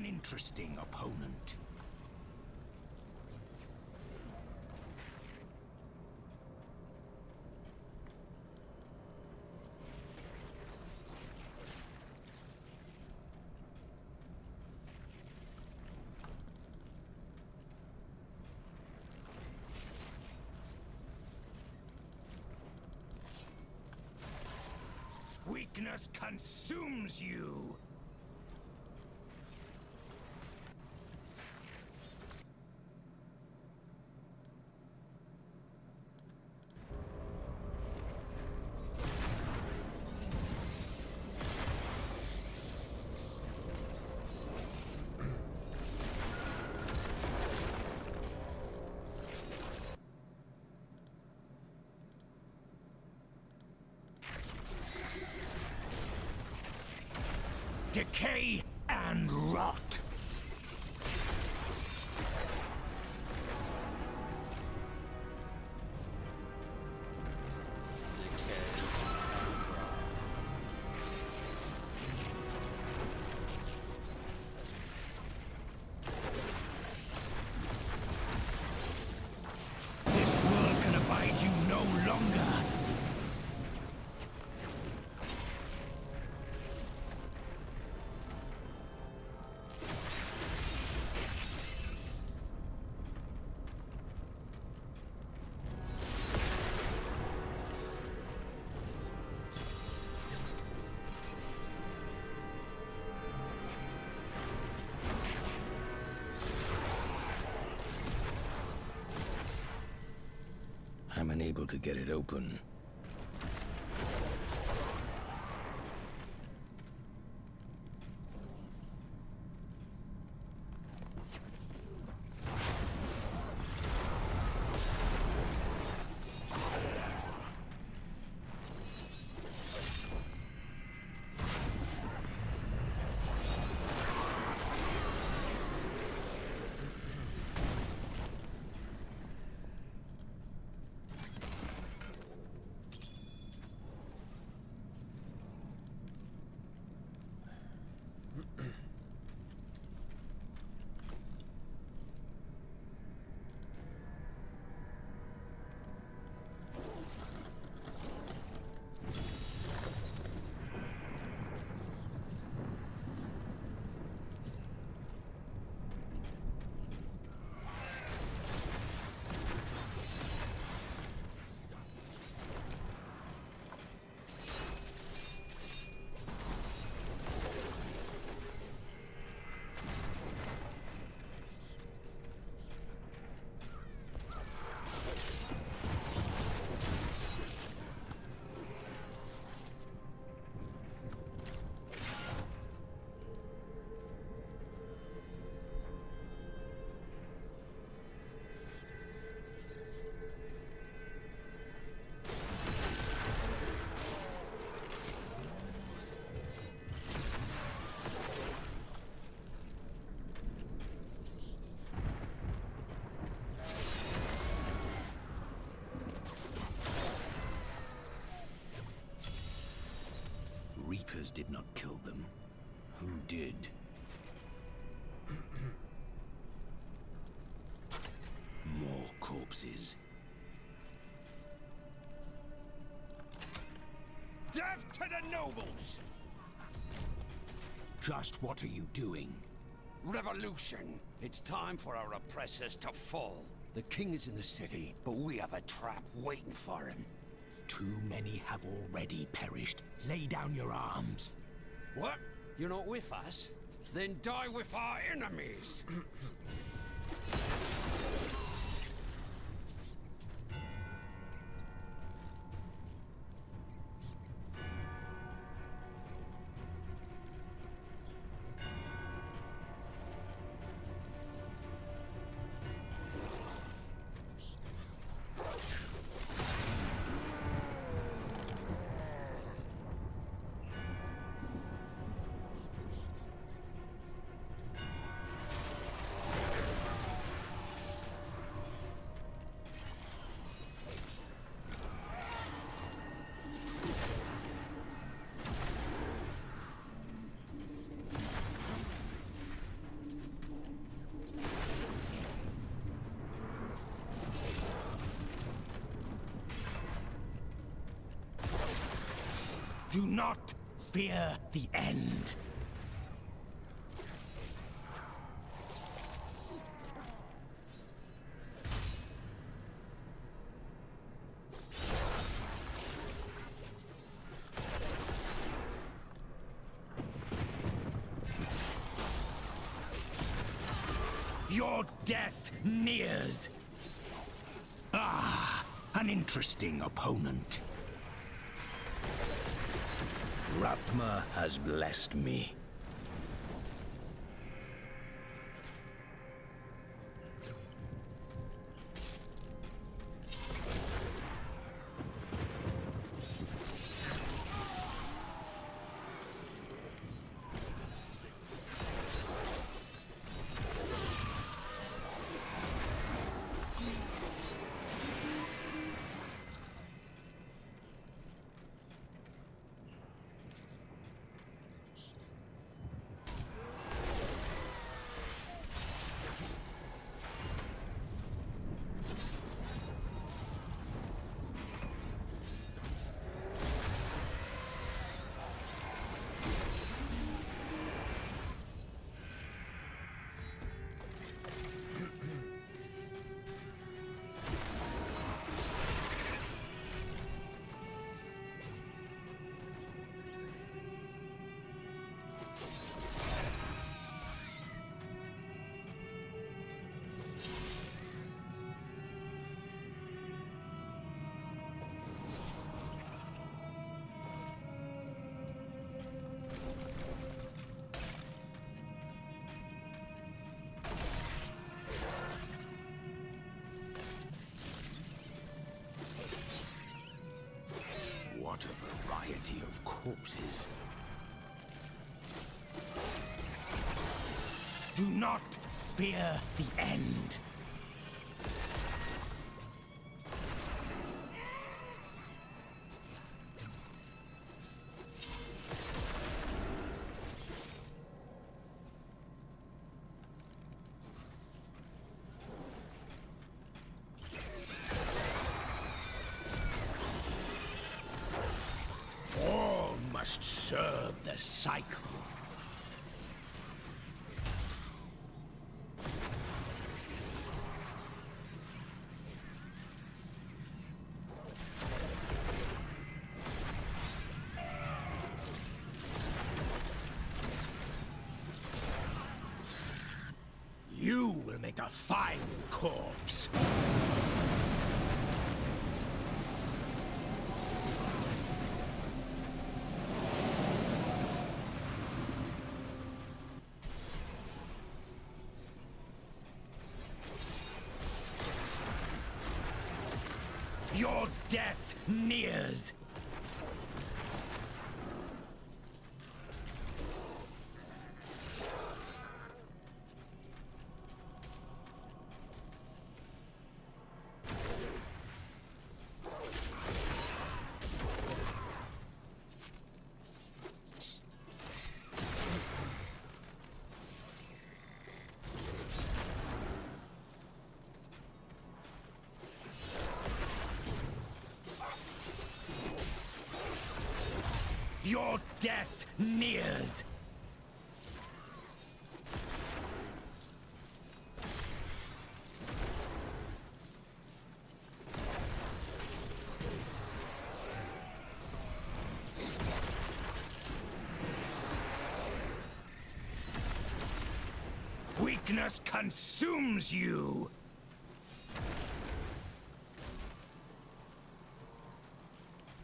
uninteresting opponent. Weakness consumes you! Decay and rot! This world can abide you no longer! I'm unable to get it open. Reapers did not kill them. Who did? More corpses. Death to the nobles! Just what are you doing? Revolution! It's time for our oppressors to fall. The king is in the city, but we have a trap waiting for him. Too many have already perished. Lay down your arms. What? You're not with us? Then die with our enemies! Do not fear the end. Your death nears. Ah, an interesting opponent. Rathma has blessed me. What a variety of corpses. Do not fear the end. All must serve the cycle. You will make a fine corpse. Your death nears. Your death nears. Weakness consumes you.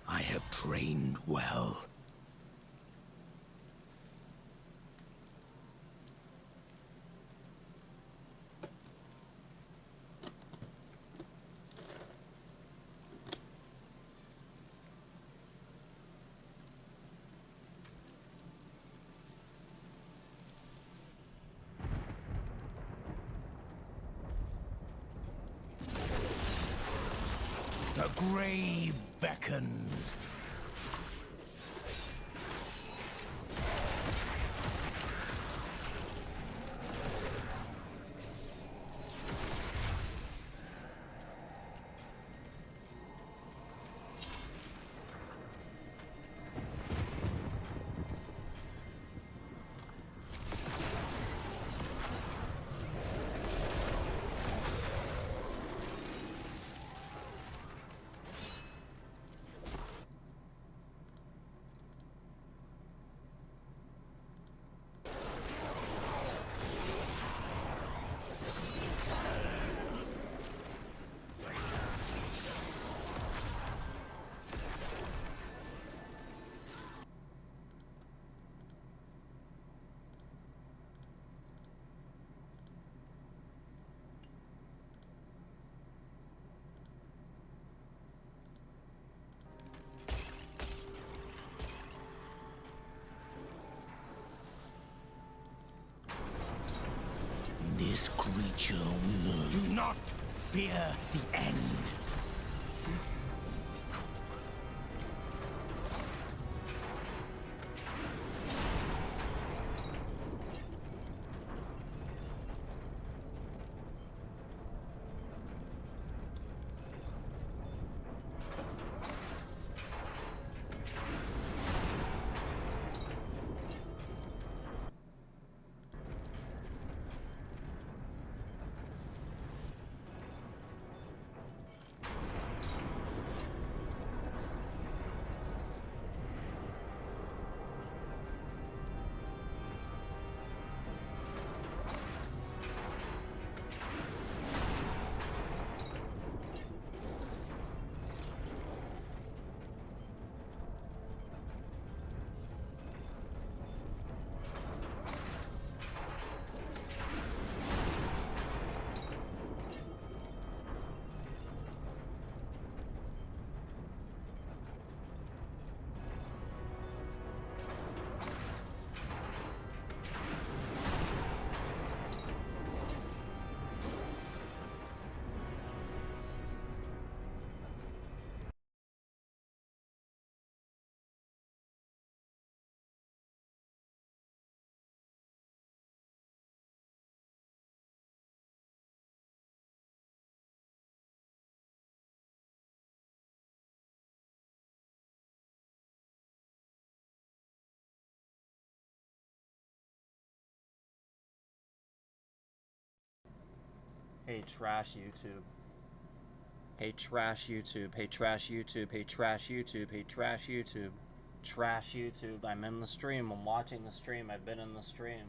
I have trained well. The grave beckons. this creature will. Do not fear the end. Hey, trash YouTube. Hey, trash YouTube. Hey, trash YouTube. Hey, trash YouTube. Hey, trash YouTube. Trash YouTube. I'm in the stream. I'm watching the stream. I've been in the stream.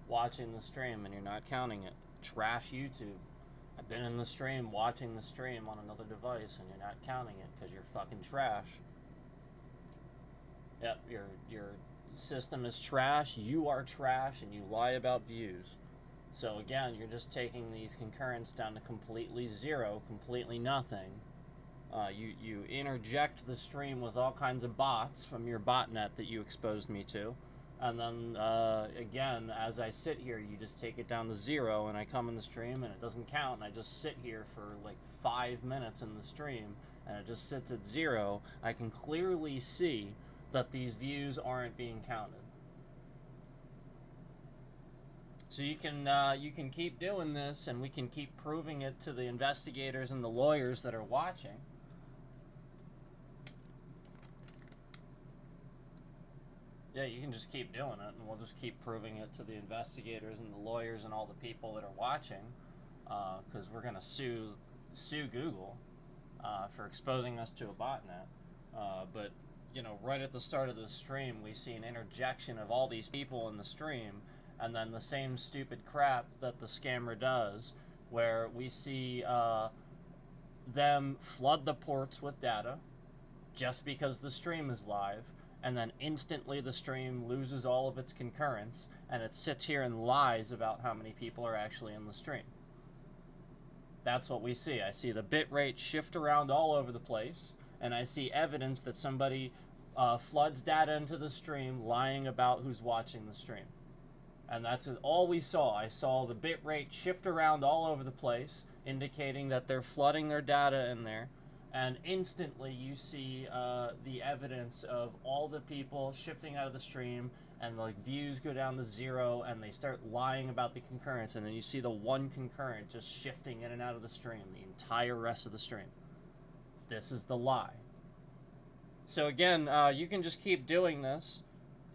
Watching the stream, and you're not counting it. Trash YouTube. I've been in the stream, watching the stream on another device, and you're not counting it because you're fucking trash. Yep, your system is trash. You are trash, and you lie about views. So again, you're just taking these concurrents down to completely zero, completely nothing. You interject the stream with all kinds of bots from your botnet that you exposed me to. And then, again, as I sit here, you just take it down to zero, and I come in the stream, and it doesn't count, and I just sit here for like 5 minutes in the stream, and it just sits at zero. I can clearly see that these views aren't being counted. So you can keep doing this, and we can keep proving it to the investigators and the lawyers that are watching. Yeah, you can just keep doing it, and we'll just keep proving it to the investigators and the lawyers and all the people that are watching, because we're gonna sue Google for exposing us to a botnet. But you know, right at the start of the stream, we see an interjection of all these people in the stream. And then the same stupid crap that the scammer does, where we see them flood the ports with data just because the stream is live, and then instantly the stream loses all of its concurrence, and it sits here and lies about how many people are actually in the stream. That's what we see. I see the bitrate shift around all over the place, and I see evidence that somebody floods data into the stream, lying about who's watching the stream. And that's all we saw. I saw the bitrate shift around all over the place, indicating that they're flooding their data in there. And instantly you see the evidence of all the people shifting out of the stream, and like views go down to zero, and they start lying about the concurrence. And then you see the one concurrent just shifting in and out of the stream, the entire rest of the stream. This is the lie. So again, you can just keep doing this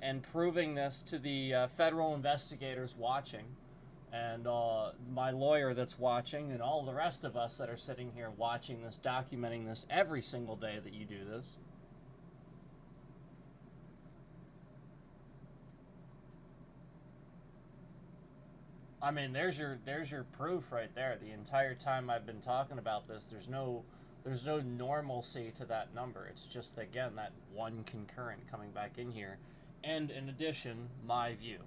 and proving this to the federal investigators watching, and my lawyer that's watching, and all the rest of us that are sitting here watching this, documenting this every single day that you do this. I mean, there's your proof right there. The entire time I've been talking about this, there's no normalcy to that number. It's just, again, that one concurrent coming back in here. And in addition, my view.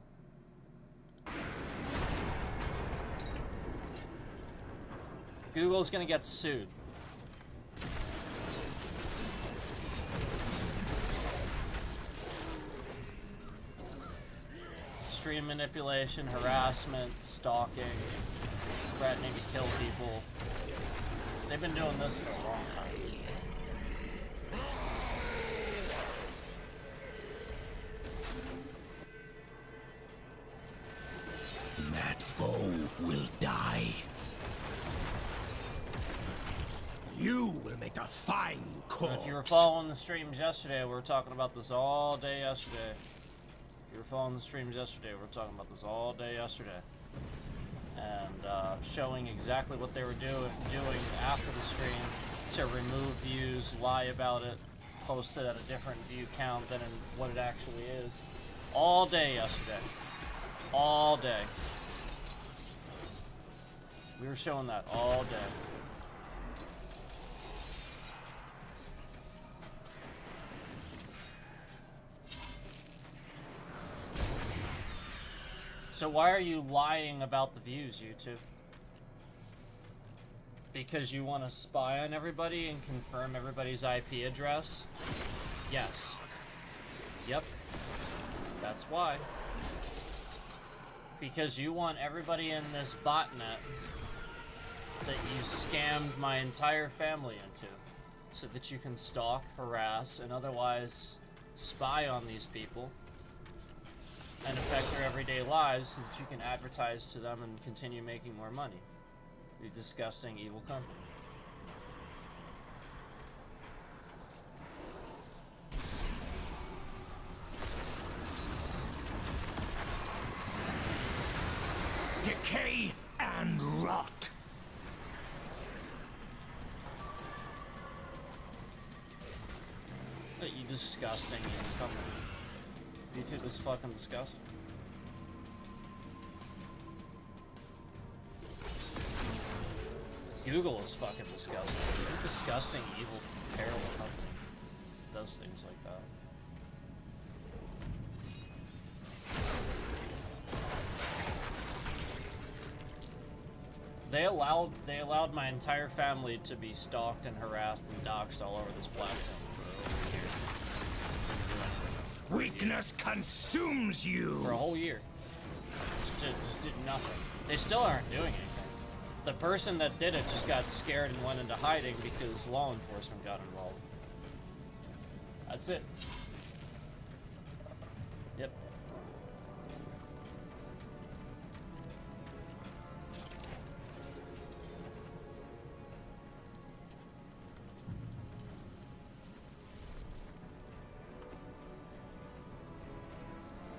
Google's gonna get sued. stream manipulation, harassment, stalking, threatening to kill people. They've been doing this for a long time. That foe will die. You will make a fine corpse. And if you were following the streams yesterday, we were talking about this all day yesterday. If you were following the streams yesterday, we were talking about this all day yesterday. And showing exactly what they were doing after the stream to remove views, lie about it, post it at a different view count than what it actually is. All day yesterday. All day. We were showing that all day. So why are you lying about the views, YouTube? Because you want to spy on everybody and confirm everybody's IP address? Yes. Yep. That's why. Because you want everybody in this botnet that you scammed my entire family into, so that you can stalk, harass, and otherwise spy on these people and affect their everyday lives so that you can advertise to them and continue making more money. You disgusting, evil company. Decay and rot. You disgusting evil company. YouTube is fucking disgusting. Google is fucking disgusting. You're a disgusting, evil, terrible company that does things like that. They allowed my entire family to be stalked and harassed and doxxed all over this platform for over a year. Weakness consumes you. For a whole year. Just did nothing. They still aren't doing anything. The person that did it just got scared and went into hiding because law enforcement got involved. That's it. Yep.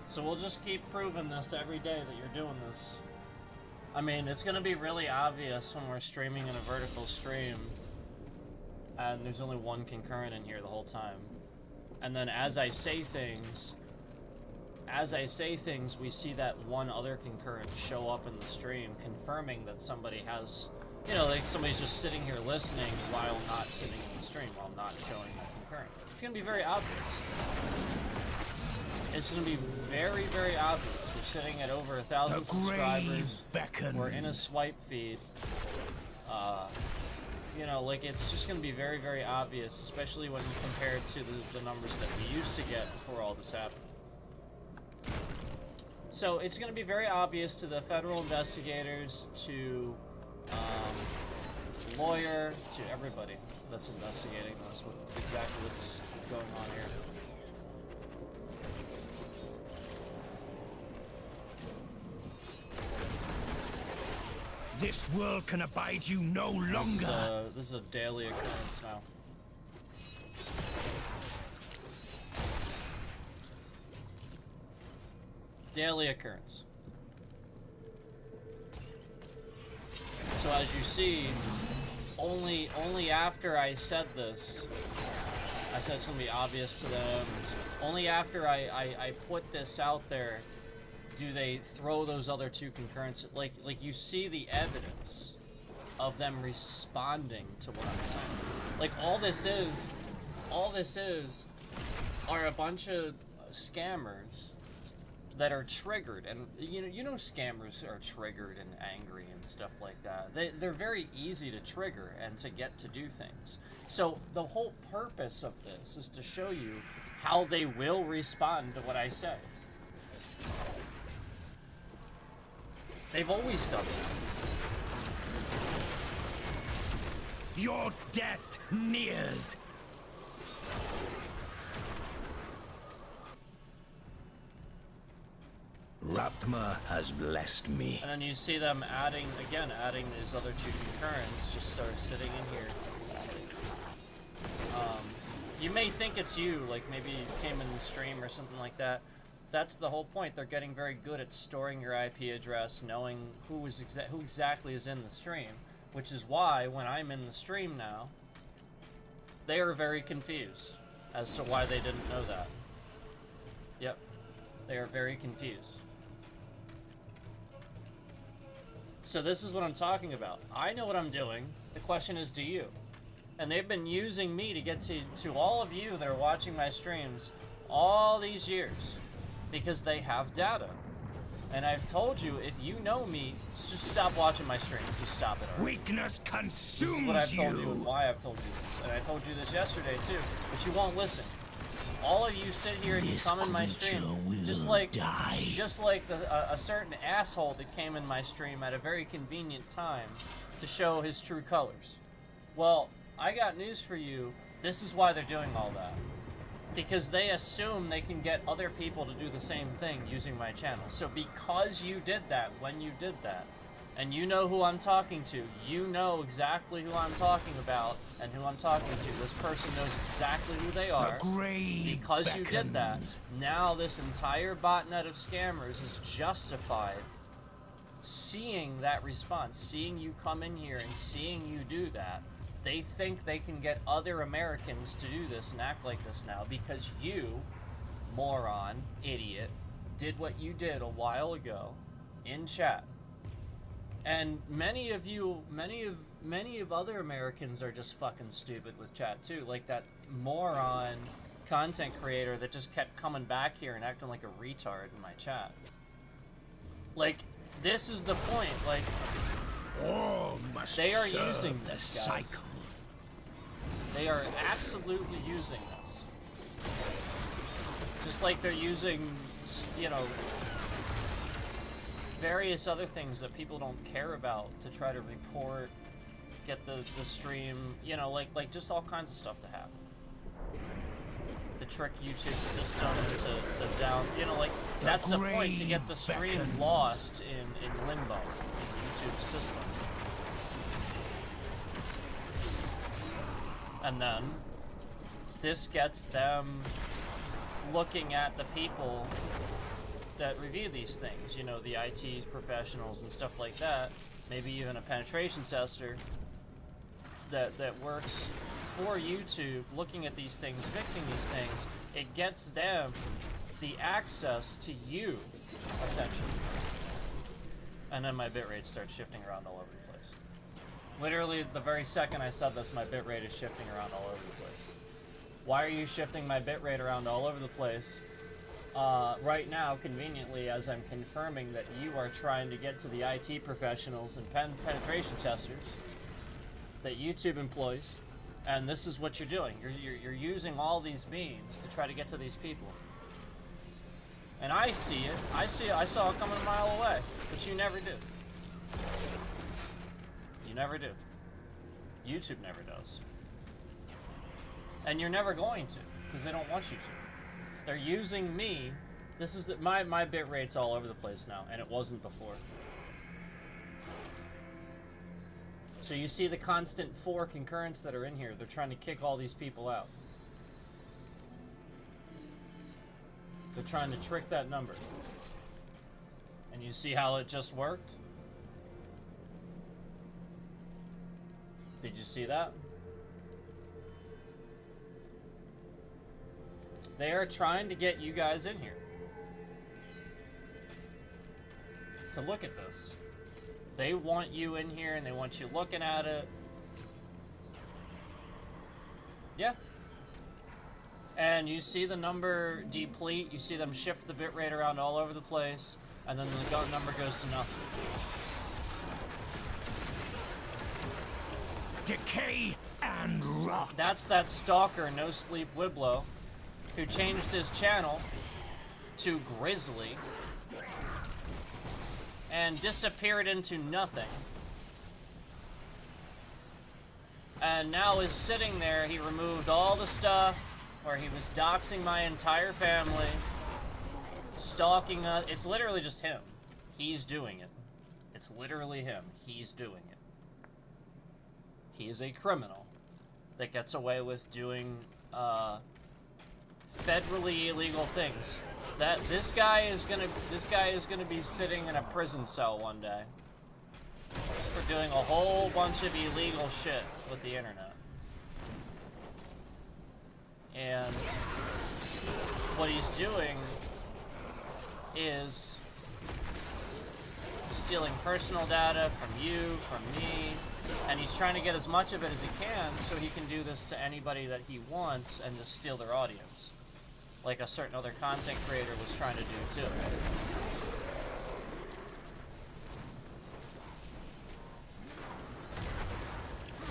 So we'll just keep proving this every day that you're doing this. I mean, it's going to be really obvious when we're streaming in a vertical stream and there's only one concurrent in here the whole time. And then as I say things, we see that one other concurrent show up in the stream confirming that somebody has, you know, like somebody's just sitting here listening while not sitting in the stream, while not showing that concurrent. It's going to be very obvious. It's going to be very, very obvious. We're sitting at over 1,000 subscribers. We're in a swipe feed. You know, like, it's just going to be very, very obvious, especially when compared to the numbers that we used to get before all this happened. So it's going to be very obvious to the federal investigators, to lawyer, to everybody that's investigating this, exactly what's going on here. This world can abide you no longer. This is a daily occurrence now. Daily occurrence. So as you see, only after I said this, I said it's gonna be obvious to them. Only after I put this out there, do they throw those other two concurrents? Like you see the evidence of them responding to what I'm saying. Like all this is are a bunch of scammers that are triggered, and you know scammers are triggered and angry and stuff like that. They're very easy to trigger and to get to do things. So the whole purpose of this is to show you how they will respond to what I say. They've always done that. Your death nears. Rathma has blessed me. And then you see them adding these other two concurrents just sort of sitting in here. You may think it's you, like maybe you came in the stream or something like that. That's the whole point. They're getting very good at storing your IP address, knowing who exactly is in the stream, which is why when I'm in the stream now, they are very confused as to why they didn't know that. Yep, they are very confused. So this is what I'm talking about. I know what I'm doing. The question is, do you? And they've been using me to get to all of you that are watching my streams all these years because they have data. And I've told you, if you know me, just stop watching my streams. Just stop it already. Weakness consumes This is what I've told you and why I've told you this. And I told you this yesterday too, but you won't listen. All of you sit here and you come in my stream just like a certain asshole that came in my stream at a very convenient time to show his true colors. Well, I got news for you. This is why they're doing all that. Because they assume they can get other people to do the same thing using my channel. So because you did that when you did that, and you know who I'm talking to, you know exactly who I'm talking about and who I'm talking to. This person knows exactly who they are. Because you did that, now this entire botnet of scammers is justified seeing that response, seeing you come in here and seeing you do that. They think they can get other Americans to do this and act like this now because you, moron, idiot, did what you did a while ago in chat. And many of other Americans are just fucking stupid with chat too. Like that moron content creator that just kept coming back here and acting like a retard in my chat. Like, this is the point. Like, they are using this, guys. Cycle. They are absolutely using this. Just like they're using, you know, various other things that people don't care about to try to report, get the stream, you know, like just all kinds of stuff to happen. To trick YouTube system to down, you know, like that's the point, to get the stream lost in limbo in YouTube system. And then this gets them looking at the people that review these things, you know, the IT professionals and stuff like that, maybe even a penetration tester that works for YouTube, looking at these things, fixing these things. It gets them the access to you, essentially. And then my bitrate starts shifting around all over the place. Literally, the very second I said this, my bitrate is shifting around all over the place. Why are you shifting my bitrate around all over the place? Right now, conveniently, as I'm confirming that you are trying to get to the IT professionals and penetration testers that YouTube employs, and this is what you're doing. You're using all these means to try to get to these people. And I see it. I saw it coming a mile away, but you never do. You never do. YouTube never does. And you're never going to, because they don't want you to. They're using me. This is my bit rate's all over the place now, and it wasn't before. So you see the constant 4 concurrents that are in here. They're trying to kick all these people out. They're trying to trick that number. And you see how it just worked? Did you see that? They are trying to get you guys in here to look at this. They want you in here and they want you looking at it. Yeah. And you see the number deplete, you see them shift the bitrate around all over the place, and then the number goes to nothing. Decay and rot. That's that stalker, No Sleep Wiblo, who changed his channel to Grizzly and disappeared into nothing. And now is sitting there. He removed all the stuff where he was doxing my entire family, stalking us. It's literally just him. He's doing it. It's literally him. He's doing it. He is a criminal that gets away with doing federally illegal things. This guy is gonna be sitting in a prison cell one day for doing a whole bunch of illegal shit with the internet. And what he's doing is stealing personal data from you, from me, and he's trying to get as much of it as he can so he can do this to anybody that he wants and just steal their audience. Like a certain other content creator was trying to do too.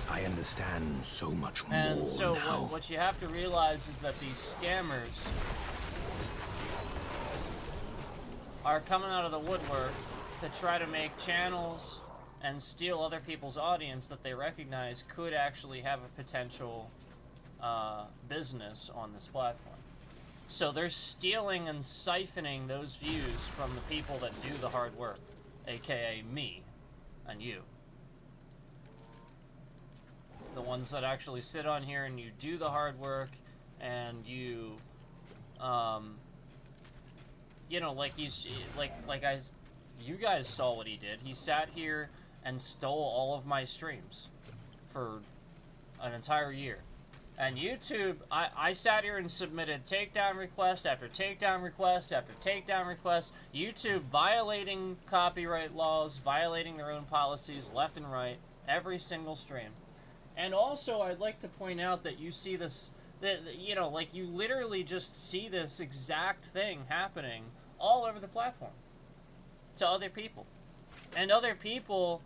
I understand so much more And so now. what you have to realize is that these scammers are coming out of the woodwork to try to make channels and steal other people's audience that they recognize could actually have a potential business on this platform. So they're stealing and siphoning those views from the people that do the hard work, aka me and you. The ones that actually sit on here and you do the hard work and you, you know, you guys saw what he did. He sat here and stole all of my streams for an entire year. And YouTube, I sat here and submitted takedown request after takedown request after takedown request. YouTube violating copyright laws, violating their own policies left and right, every single stream. And also, I'd like to point out that you see this, you know, like you literally just see this exact thing happening all over the platform to other people. And other people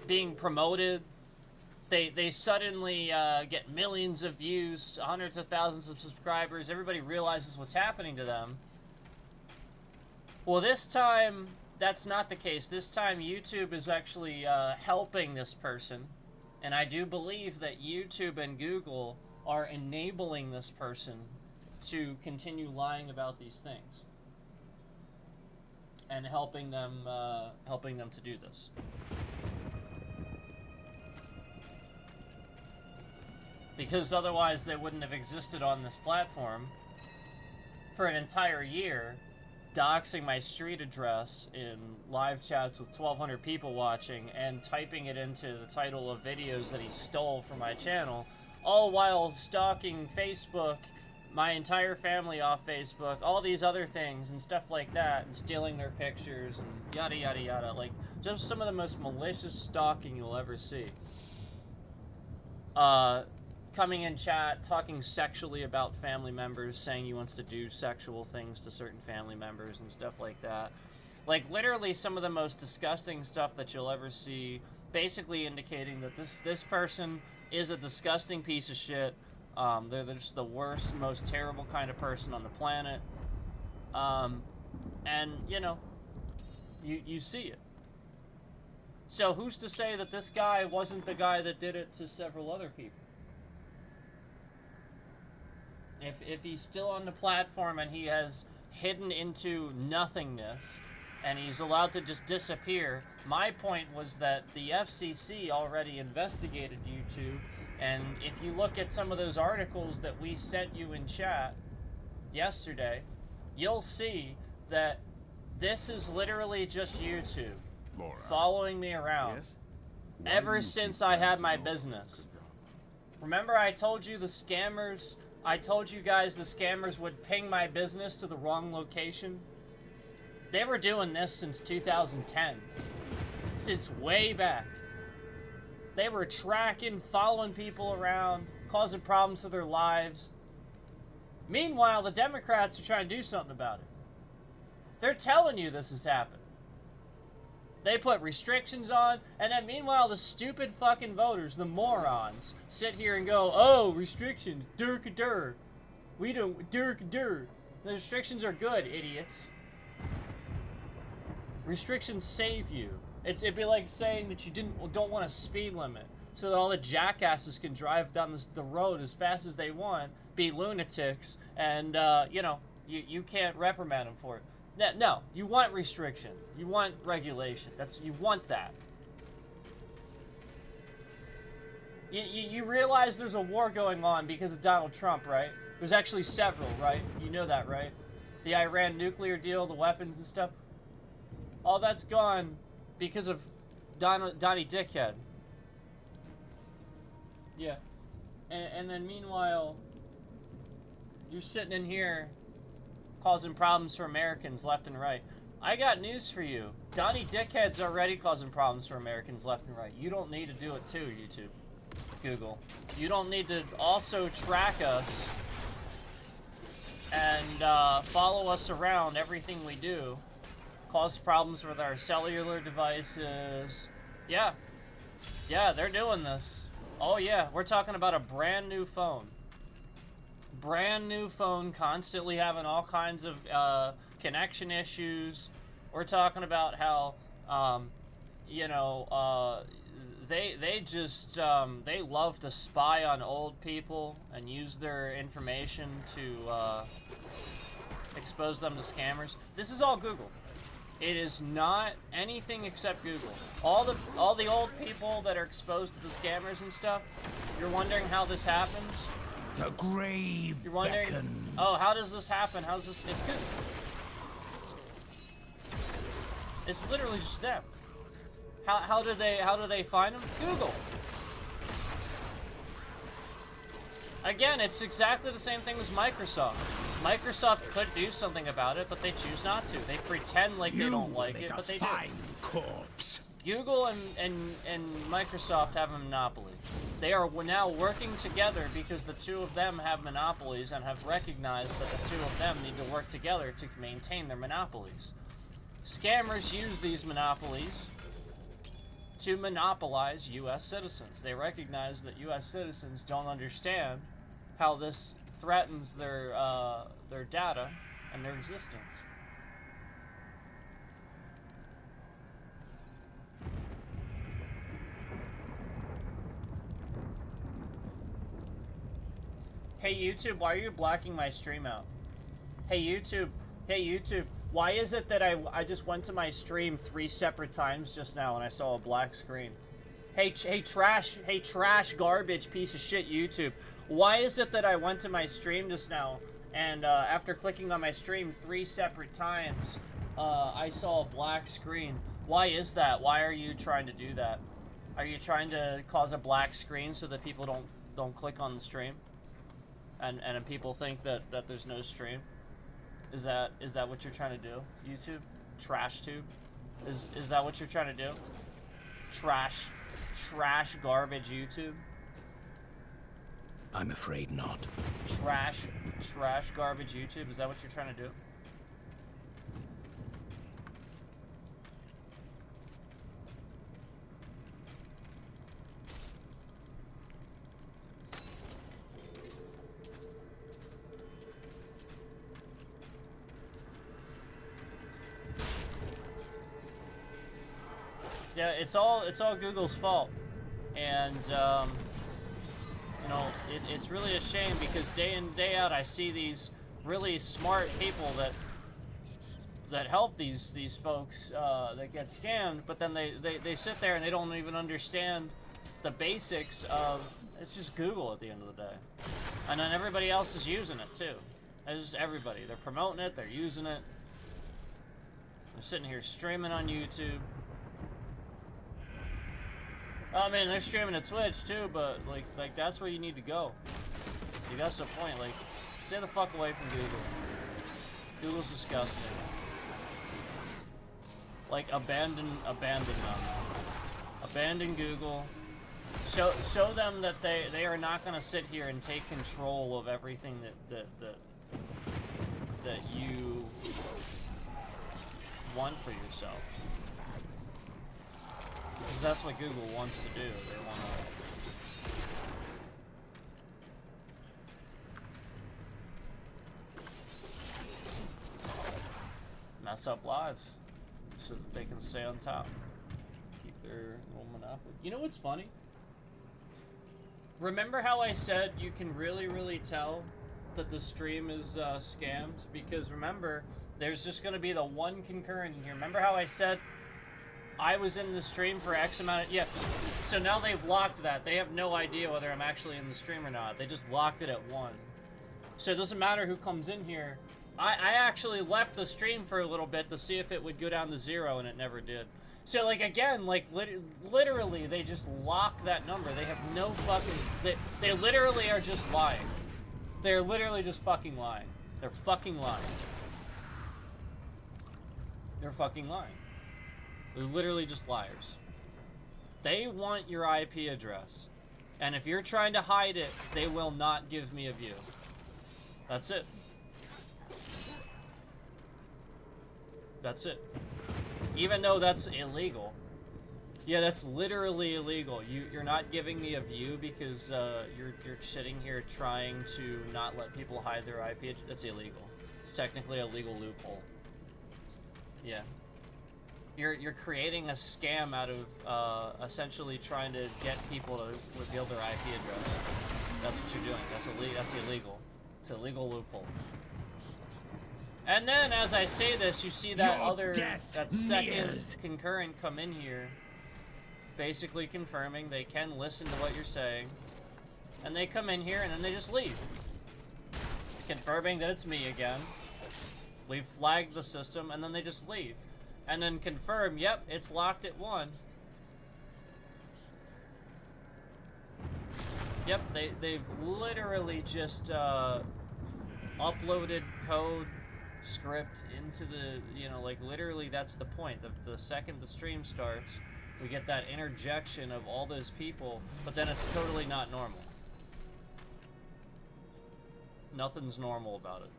being promoted. They suddenly get millions of views, hundreds of thousands of subscribers. Everybody realizes what's happening to them. Well, this time, that's not the case. This time, YouTube is actually helping this person. And I do believe that YouTube and Google are enabling this person to continue lying about these things. And helping them to do this. Because otherwise they wouldn't have existed on this platform for an entire year, doxing my street address in live chats with 1,200 people watching and typing it into the title of videos that he stole from my channel, all while stalking Facebook, my entire family off Facebook, all these other things and stuff like that, and stealing their pictures and yada yada yada. Like, just some of the most malicious stalking you'll ever see. Coming in chat, talking sexually about family members, saying he wants to do sexual things to certain family members and stuff like that. Like, literally some of the most disgusting stuff that you'll ever see, basically indicating that this person is a disgusting piece of shit. They're just the worst, most terrible kind of person on the planet. And, you know, you see it. So who's to say that this guy wasn't the guy that did it to several other people? If he's still on the platform and he has hidden into nothingness and he's allowed to just disappear, my point was that the FCC already investigated YouTube, and if you look at some of those articles that we sent you in chat yesterday, you'll see that this is literally just YouTube following me around ever since I had my business. Remember I told you the scammers... I told you guys the scammers would ping my business to the wrong location? They were doing this since 2010. Since way back. They were tracking, following people around, causing problems to their lives. Meanwhile, the Democrats are trying to do something about it. They're telling you this is happening. They put restrictions on, and then meanwhile the stupid fucking voters, the morons, sit here and go, oh, restrictions, durk-a-dur. We don't, durk-a-dur. The restrictions are good, idiots. Restrictions save you. It'd be like saying that you don't want a speed limit, so that all the jackasses can drive down the road as fast as they want, be lunatics, and you know, you can't reprimand them for it. No, you want restriction. You want regulation. You want that. You realize there's a war going on because of Donald Trump, right? There's actually several, right? You know that, right? The Iran nuclear deal, the weapons and stuff. All that's gone because of Donnie Dickhead. Yeah. And then meanwhile, you're sitting in here causing problems for Americans left and right. I got news for you. Donnie Dickhead's already causing problems for Americans left and right. You don't need to do it too, YouTube. Google. You don't need to also track us and follow us around everything we do. Cause problems with our cellular devices. Yeah. Yeah, they're doing this. Oh yeah, we're talking about a brand new phone. Brand new phone, constantly having all kinds of connection issues. We're talking about how, you know, they just they love to spy on old people and use their information to expose them to scammers. This is all Google. It is not anything except Google. All the old people that are exposed to the scammers and stuff. You're wondering how this happens? The grave You're wondering, beckons. oh, how does this happen? How's this? It's Google. It's literally just them. How do they find them? Google. Again, it's exactly the same thing as Microsoft. Microsoft could do something about it, but they choose not to. They pretend like they don't like it, but they do. Corpse. Google and Microsoft have a monopoly. They are now working together because the two of them have monopolies and have recognized that the two of them need to work together to maintain their monopolies. Scammers use these monopolies to monopolize U.S. citizens. They recognize that U.S. citizens don't understand how this threatens their data and their existence. Hey YouTube, why are you blocking my stream out? Hey YouTube, why is it that I just went to my stream 3 separate times just now and I saw a black screen? Hey trash garbage piece of shit YouTube. Why is it that I went to my stream just now and after clicking on my stream 3 separate times, I saw a black screen? Why is that? Why are you trying to do that? Are you trying to cause a black screen so that people don't click on the stream? And people think that there's no stream? Is that what you're trying to do, YouTube? Trash tube? Is that what you're trying to do? Trash garbage YouTube? I'm afraid not. Trash garbage YouTube? Is that what you're trying to do? Yeah, it's all Google's fault, and you know, it's really a shame because day in day out I see these really smart people that help these folks that get scammed, but then they sit there and they don't even understand the basics of it's just Google at the end of the day, and then everybody else is using it too. It's everybody. They're promoting it. They're using it. They're sitting here streaming on YouTube. I mean, they're streaming to Twitch too, but like that's where you need to go. Like, that's the point. Like, stay the fuck away from Google. Google's disgusting. Like, abandon them. Abandon Google. Show them that they are not gonna sit here and take control of everything that you want for yourself. Because that's what Google wants to do. They want to mess up lives. so that they can stay on top. Keep their little monopoly. You know what's funny? Remember how I said you can really tell that the stream is scammed? Because remember, there's just going to be the one concurrent in here. Remember how I said I was in the stream for X amount of... Yeah, so now they've locked that. They have no idea whether I'm actually in the stream or not. They just locked it at 1. So it doesn't matter who comes in here. I actually left the stream for a little bit to see if it would go down to 0, and it never did. So, like, again, like, literally, they just lock that number. They have no fucking... They literally are just lying. They're literally just fucking lying. They're fucking lying. They're fucking lying. They're literally just liars. They want your IP address. And if you're trying to hide it, they will not give me a view. That's it. That's it. Even though that's illegal. Yeah, that's literally illegal. You're not giving me a view because you're sitting here trying to not let people hide their IP. That's illegal. It's technically a legal loophole. Yeah. You're creating a scam out of essentially trying to get people to reveal their IP address. That's what you're doing. That's illegal. It's a legal loophole. And then, as I say this, you see that second concurrent come in here, basically confirming they can listen to what you're saying, and they come in here and then they just leave, confirming that it's me again. We've flagged the system, and then they just leave. And then confirm, yep, it's locked at 1. Yep, they've literally just uploaded code, script into the, you know, like, literally that's the point. The second the stream starts, we get that interjection of all those people, but then it's totally not normal. Nothing's normal about it.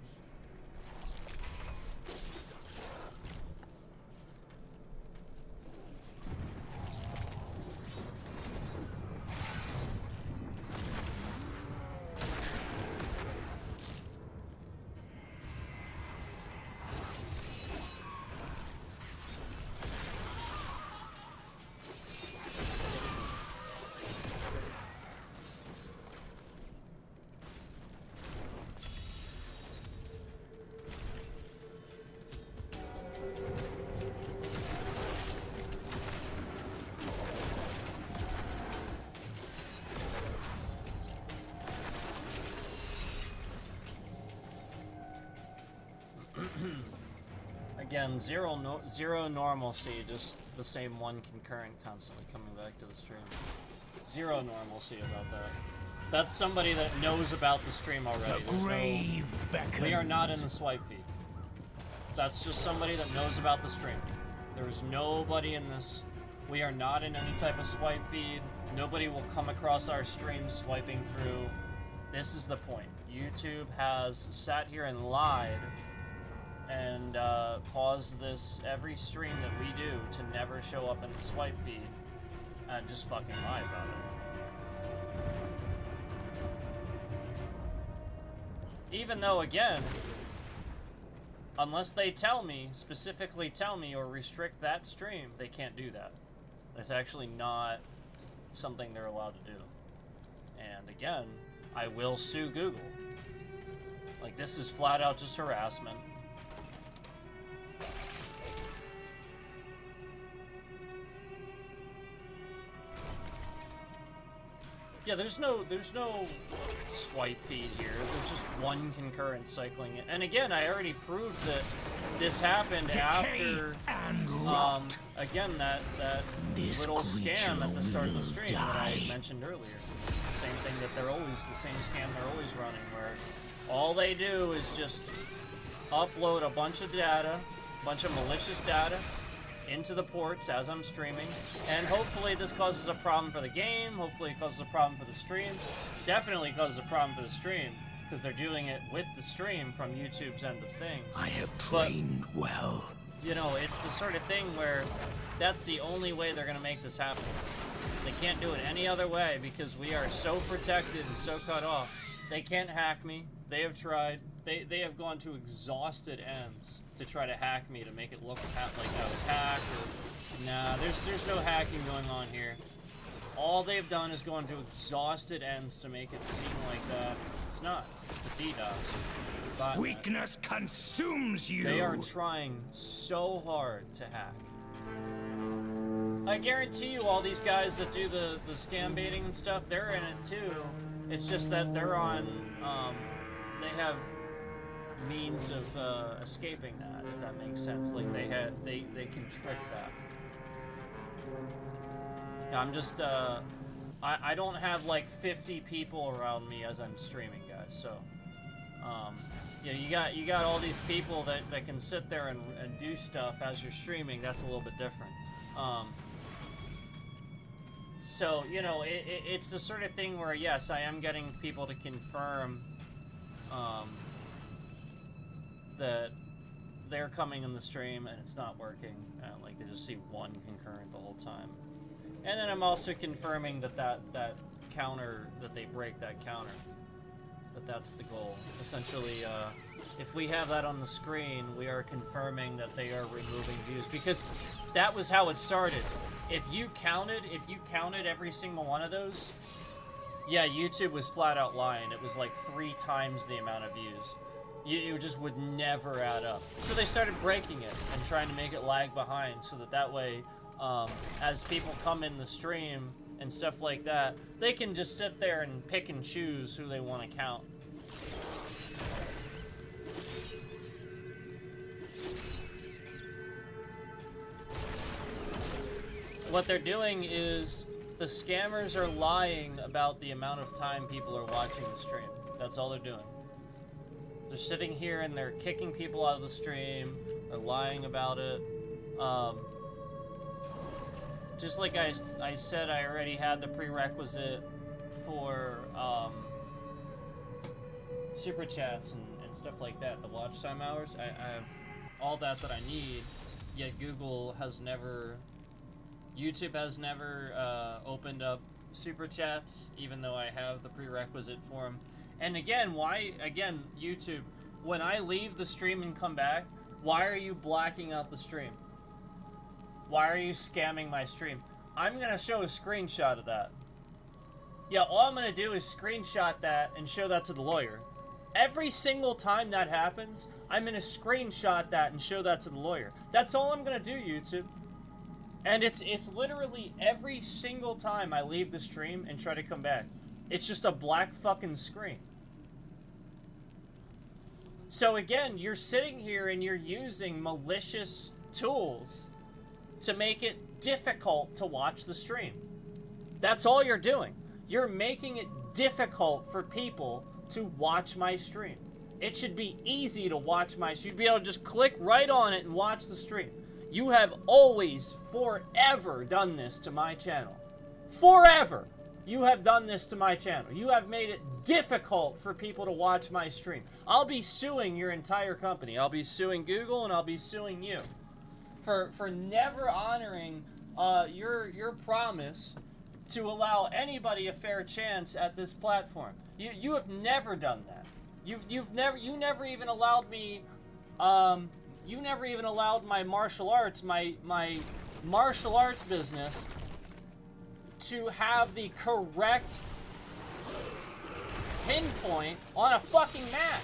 Again, zero normalcy, just the same one concurrent constantly coming back to the stream. Zero normalcy about that. That's somebody that knows about the stream already. We are not in the swipe feed. That's just somebody that knows about the stream. There's nobody in this. We are not in any type of swipe feed. Nobody will come across our stream swiping through. This is the point. YouTube has sat here and lied and cause this, every stream that we do, to never show up in the swipe feed, and just fucking lie about it. Even though, again, unless they tell me, specifically tell me, or restrict that stream, they can't do that. That's actually not something they're allowed to do. And again, I will sue Google. Like, this is flat out just harassment. Yeah, there's no swipe feed here. There's just one concurrent cycling it. And again, I already proved that this happened after, again, that little scam at the start of the stream that I mentioned earlier. Same thing that the same scam they're always running, where all they do is just upload a bunch of data, a bunch of malicious data, into the ports as I'm streaming, and hopefully this causes a problem for the game, hopefully it causes a problem for the stream. Definitely causes a problem for the stream, because they're doing it with the stream from YouTube's end of things. I have trained well. You know, it's the sort of thing where that's the only way they're going to make this happen. They can't do it any other way, because we are so protected and so cut off. They can't hack me. They have tried. they have gone to exhausted ends to try to hack me to make it look like I was hacked. Or, nah, there's no hacking going on here. All they've done is gone to exhausted ends to make it seem like that. It's not. It's a DDoS. Botnet. Weakness consumes you. They are trying so hard to hack. I guarantee you all these guys that do the scam baiting and stuff, they're in it too. It's just that they're on, they have means of escaping that, if that makes sense. Like they can trick that. I'm just, I don't have like 50 people around me as I'm streaming, guys, so, you know, you got all these people that can sit there and do stuff as you're streaming. That's a little bit different. So, you know, it's the sort of thing where, yes, I am getting people to confirm, that they're coming in the stream and it's not working. Like, they just see one concurrent the whole time. And then I'm also confirming that counter, that they break that counter. But that's the goal. Essentially, if we have that on the screen, we are confirming that they are removing views. Because that was how it started. If you counted every single one of those, yeah, YouTube was flat out lying. It was like 3 times the amount of views. It just would never add up. So they started breaking it and trying to make it lag behind so that way, as people come in the stream and stuff like that, they can just sit there and pick and choose who they want to count. What they're doing is the scammers are lying about the amount of time people are watching the stream. That's all they're doing. They're sitting here and they're kicking people out of the stream. They're lying about it. Just like I said, I already had the prerequisite for super chats and stuff like that, the watch time hours. I have all that I need, yet YouTube has never opened up super chats, even though I have the prerequisite for them. And again, YouTube, when I leave the stream and come back, why are you blacking out the stream? Why are you scamming my stream? I'm gonna show a screenshot of that. Yeah, all I'm gonna do is screenshot that and show that to the lawyer. Every single time that happens, I'm gonna screenshot that and show that to the lawyer. That's all I'm gonna do, YouTube. And it's literally every single time I leave the stream and try to come back. It's just a black fucking screen. So again, you're sitting here and you're using malicious tools to make it difficult to watch the stream. That's all you're doing. You're making it difficult for people to watch my stream. It should be easy to watch my stream. You'd be able to just click right on it and watch the stream. You have always, forever done this to my channel. Forever! You have done this to my channel. You have made it difficult for people to watch my stream. I'll be suing your entire company. I'll be suing Google and I'll be suing you for never honoring your promise to allow anybody a fair chance at this platform. You have never done that. You never even allowed me. You never even allowed my martial arts, my martial arts business, to have the correct pinpoint on a fucking map.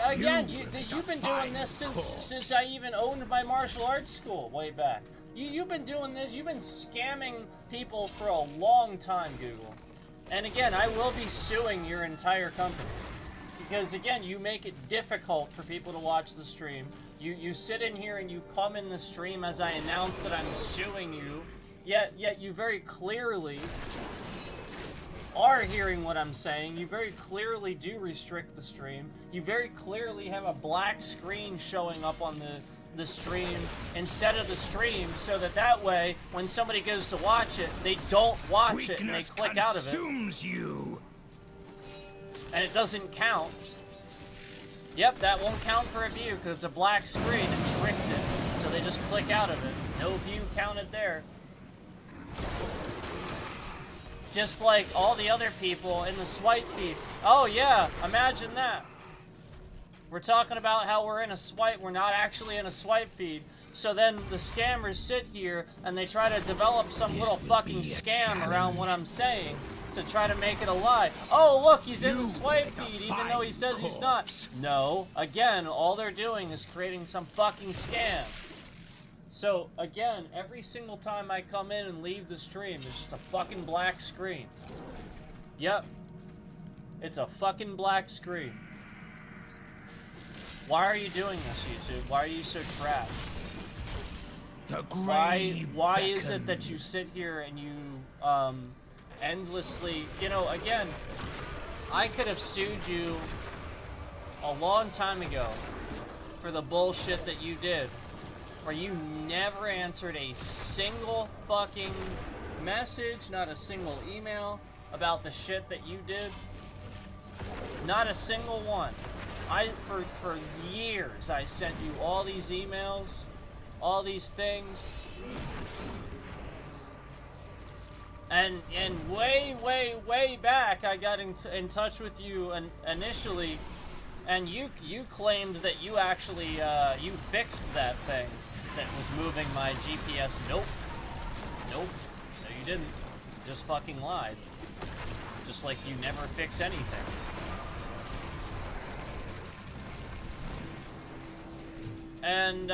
Again, you've been doing this since I even owned my martial arts school way back. You've been doing this. You've been scamming people for a long time, Google. And again, I will be suing your entire company. Because again, you make it difficult for people to watch the stream. You sit in here and you come in the stream as I announce that I'm suing you, yet you very clearly are hearing what I'm saying. You very clearly do restrict the stream. You very clearly have a black screen showing up on the stream instead of the stream, so that way, when somebody goes to watch it, they don't watch it and they click out of it. You. And it doesn't count. Yep, that won't count for a view because it's a black screen and tricks it. So they just click out of it. No view counted there. Just like all the other people in the swipe feed. Oh yeah, imagine that. We're talking about how we're in a swipe. We're not actually in a swipe feed. So then the scammers sit here and they try to develop some little fucking scam around what I'm saying to try to make it a lie. Oh, look, he's in the swipe feed even though he says he's not. No, again, all they're doing is creating some fucking scam. So, again, every single time I come in and leave the stream, there's just a fucking black screen. Yep. It's a fucking black screen. Why are you doing this, YouTube? Why are you so trash? Why is it that you sit here and you, endlessly... You know, again, I could have sued you a long time ago for the bullshit that you did, where you never answered a single fucking message, not a single email about the shit that you did. Not a single one. For years, I sent you all these emails, all these things. And way back, I got in touch with you initially, and you claimed that you actually, you fixed that thing that was moving my GPS. Nope. No, you didn't. You just fucking lied. Just like you never fix anything. And,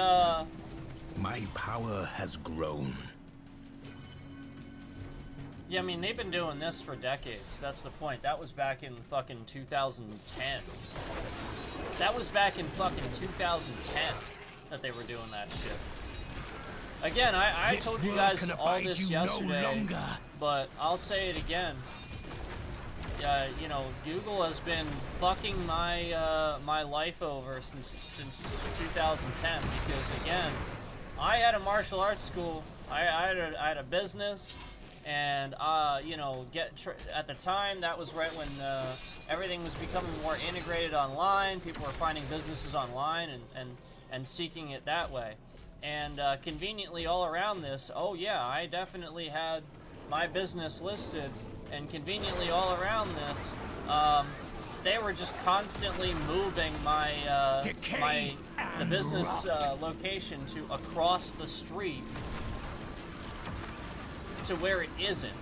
my power has grown. Yeah, I mean, they've been doing this for decades. That's the point. That was back in fucking 2010. That was back in fucking 2010 that they were doing that shit. Again, I told you guys all this yesterday, but I'll say it again. You know, Google has been fucking my my life over since 2010, because again, I had a martial arts school, I had a business, and you know, at the time that was right when everything was becoming more integrated online. People were finding businesses online and seeking it that way, and conveniently all around this, oh yeah, I definitely had my business listed. And conveniently all around this, they were just constantly moving the business location to across the street to where it isn't.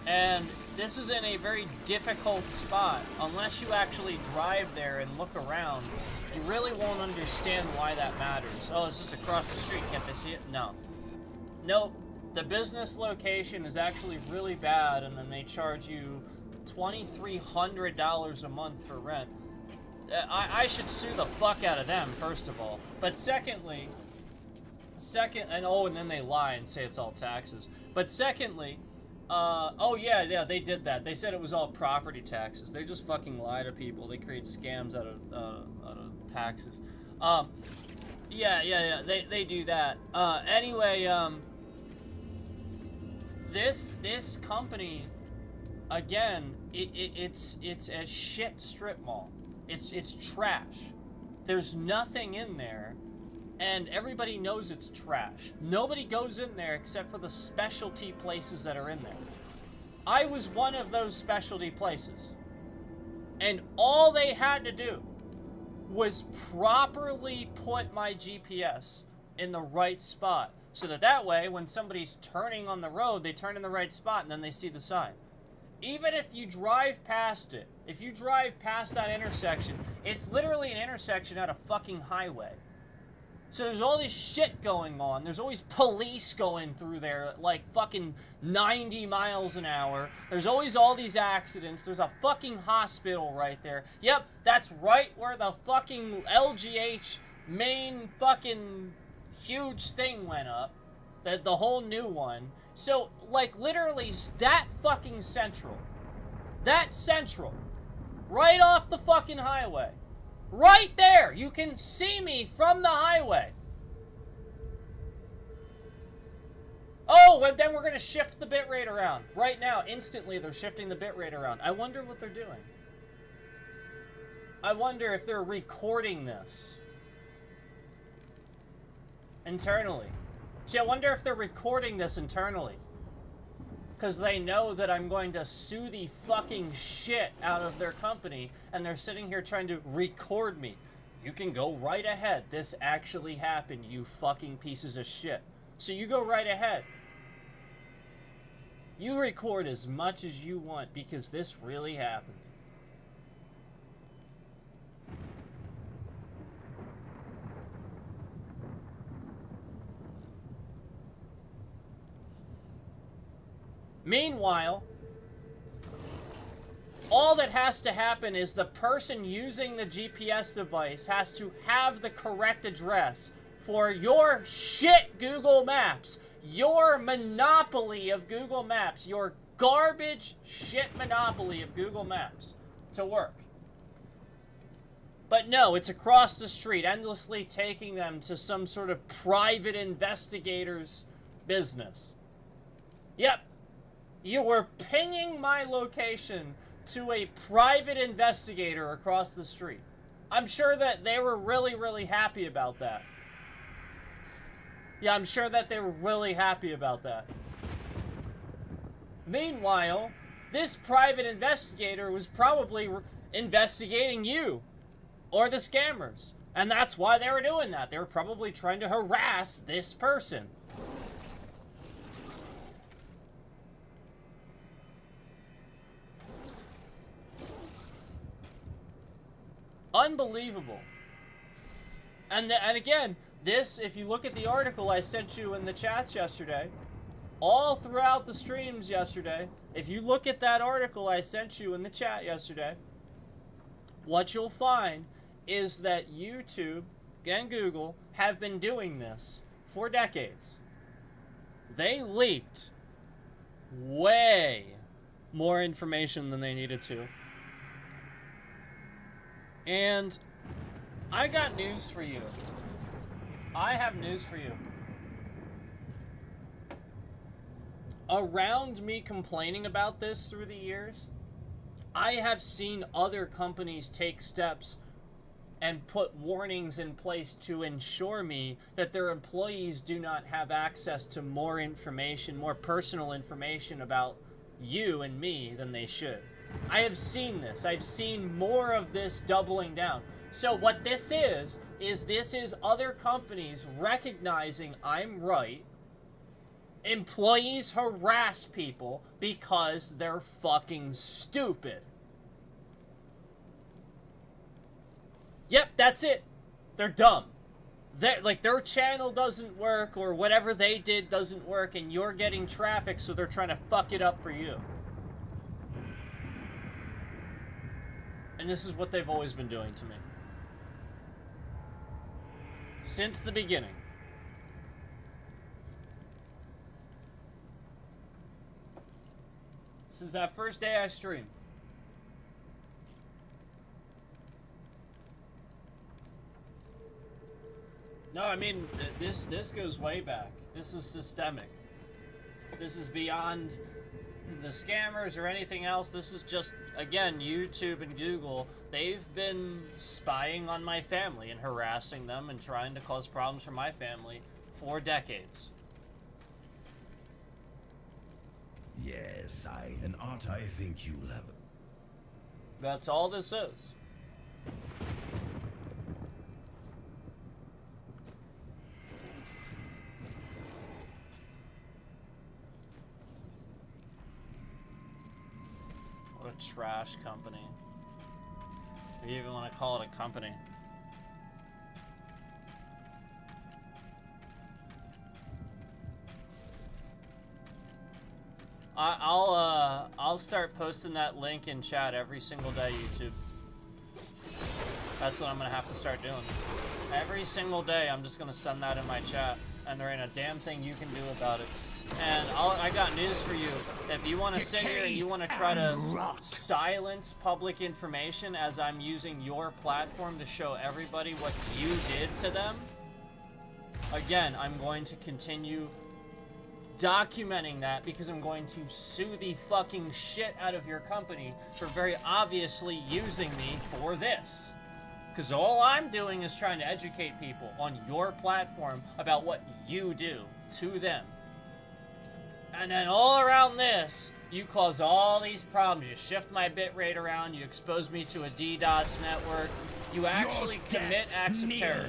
And this is in a very difficult spot. Unless you actually drive there and look around, you really won't understand why that matters. Oh, it's just across the street. Can't they see it? No. Nope. The business location is actually really bad, and then they charge you $2,300 a month for rent. I should sue the fuck out of them, first of all. But secondly, and then they lie and say it's all taxes. But secondly, oh yeah, they did that. They said it was all property taxes. They just fucking lie to people. They create scams out of taxes. Yeah, they do that. Anyway, This company, again, it's a shit strip mall. It's trash. There's nothing in there, and everybody knows it's trash. Nobody goes in there except for the specialty places that are in there. I was one of those specialty places, and all they had to do was properly put my GPS in the right spot. So that way, when somebody's turning on the road, they turn in the right spot and then they see the sign. Even if you drive past it, if you drive past that intersection, it's literally an intersection at a fucking highway. So there's all this shit going on. There's always police going through there at like fucking 90 miles an hour. There's always all these accidents. There's a fucking hospital right there. Yep, that's right where the fucking LGH main fucking huge thing went up, the whole new one. So, like, literally, that fucking central, right off the fucking highway, right there, you can see me from the highway. Oh, and then we're gonna shift the bitrate around. Right now, instantly, they're shifting the bitrate around. I wonder what they're doing. I wonder if they're recording this internally. See, I wonder if they're recording this internally. because they know that I'm going to sue the fucking shit out of their company, and they're sitting here trying to record me. You can go right ahead. This actually happened, you fucking pieces of shit. So you go right ahead. You record as much as you want because this really happened. Meanwhile, all that has to happen is the person using the GPS device has to have the correct address for your shit Google Maps, your monopoly of Google Maps, your garbage shit monopoly of Google Maps to work. But no, it's across the street, endlessly taking them to some sort of private investigator's business. Yep. You were pinging my location to a private investigator across the street. I'm sure that they were really, really happy about that. Yeah, I'm sure that they were really happy about that. Meanwhile, this private investigator was probably investigating you or the scammers. And that's why they were doing that. They were probably trying to harass this person. Unbelievable. And again, this, if you look at the article I sent you in the chats yesterday, all throughout the streams yesterday, if you look at that article I sent you in the chat yesterday, what you'll find is that YouTube and Google have been doing this for decades. They leaked way more information than they needed to. And I got news for you. I have news for you. Around me complaining about this through the years, I have seen other companies take steps and put warnings in place to ensure me that their employees do not have access to more information, more personal information about you and me than they should. I have seen this. I've seen more of this doubling down. So what this is this is other companies recognizing I'm right. Employees harass people because they're fucking stupid. Yep, that's it. They're dumb. Their channel doesn't work, or whatever they did doesn't work, and you're getting traffic, so they're trying to fuck it up for you. And this is what they've always been doing to me. Since the beginning. This is that first day I streamed. No, I mean, this goes way back. This is systemic. This is beyond the scammers or anything else. This is just, again, YouTube and Google. They've been spying on my family and harassing them and trying to cause problems for my family for decades. Yes, and art I think you'll have it. That's all this is. What a trash company. Or you even want to call it a company. I'll start posting that link in chat every single day, YouTube. That's what I'm gonna have to start doing. Every single day, I'm just gonna send that in my chat, and there ain't a damn thing you can do about it. And I got news for you. If you want to sit here and you want to try to silence public information as I'm using your platform to show everybody what you did to them, again, I'm going to continue documenting that because I'm going to sue the fucking shit out of your company for very obviously using me for this. Because all I'm doing is trying to educate people on your platform about what you do to them. And then all around this, you cause all these problems. You shift my bitrate around, you expose me to a DDoS network, you actually commit acts of terror.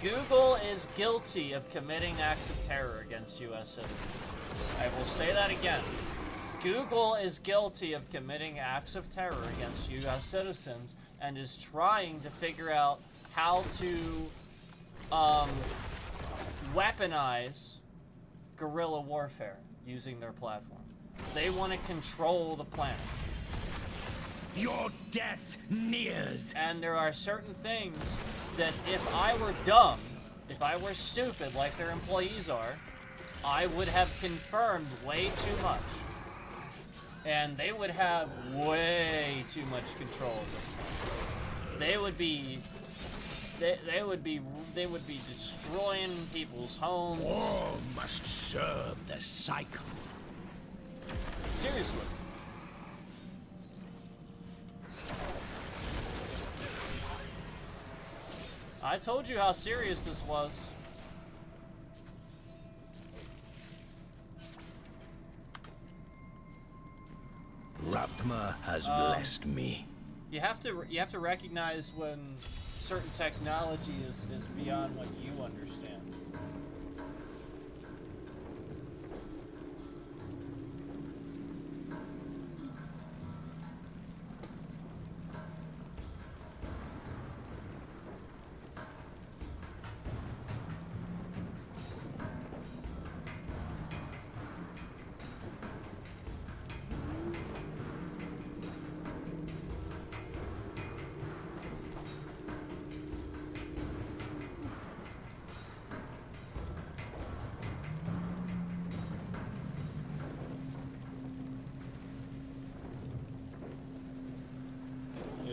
Google is guilty of committing acts of terror against U.S. citizens. I will say that again. Google is guilty of committing acts of terror against U.S. citizens and is trying to figure out how to weaponize guerrilla warfare using their platform. They want to control the planet. Your death nears. And there are certain things that if I were dumb, if I were stupid like their employees are, I would have confirmed way too much. And they would have way too much control at this point. They would be destroying people's homes. All must serve the cycle. Seriously. I told you how serious this was. Rathma has blessed me. You have to recognize when certain technology is beyond what you understand.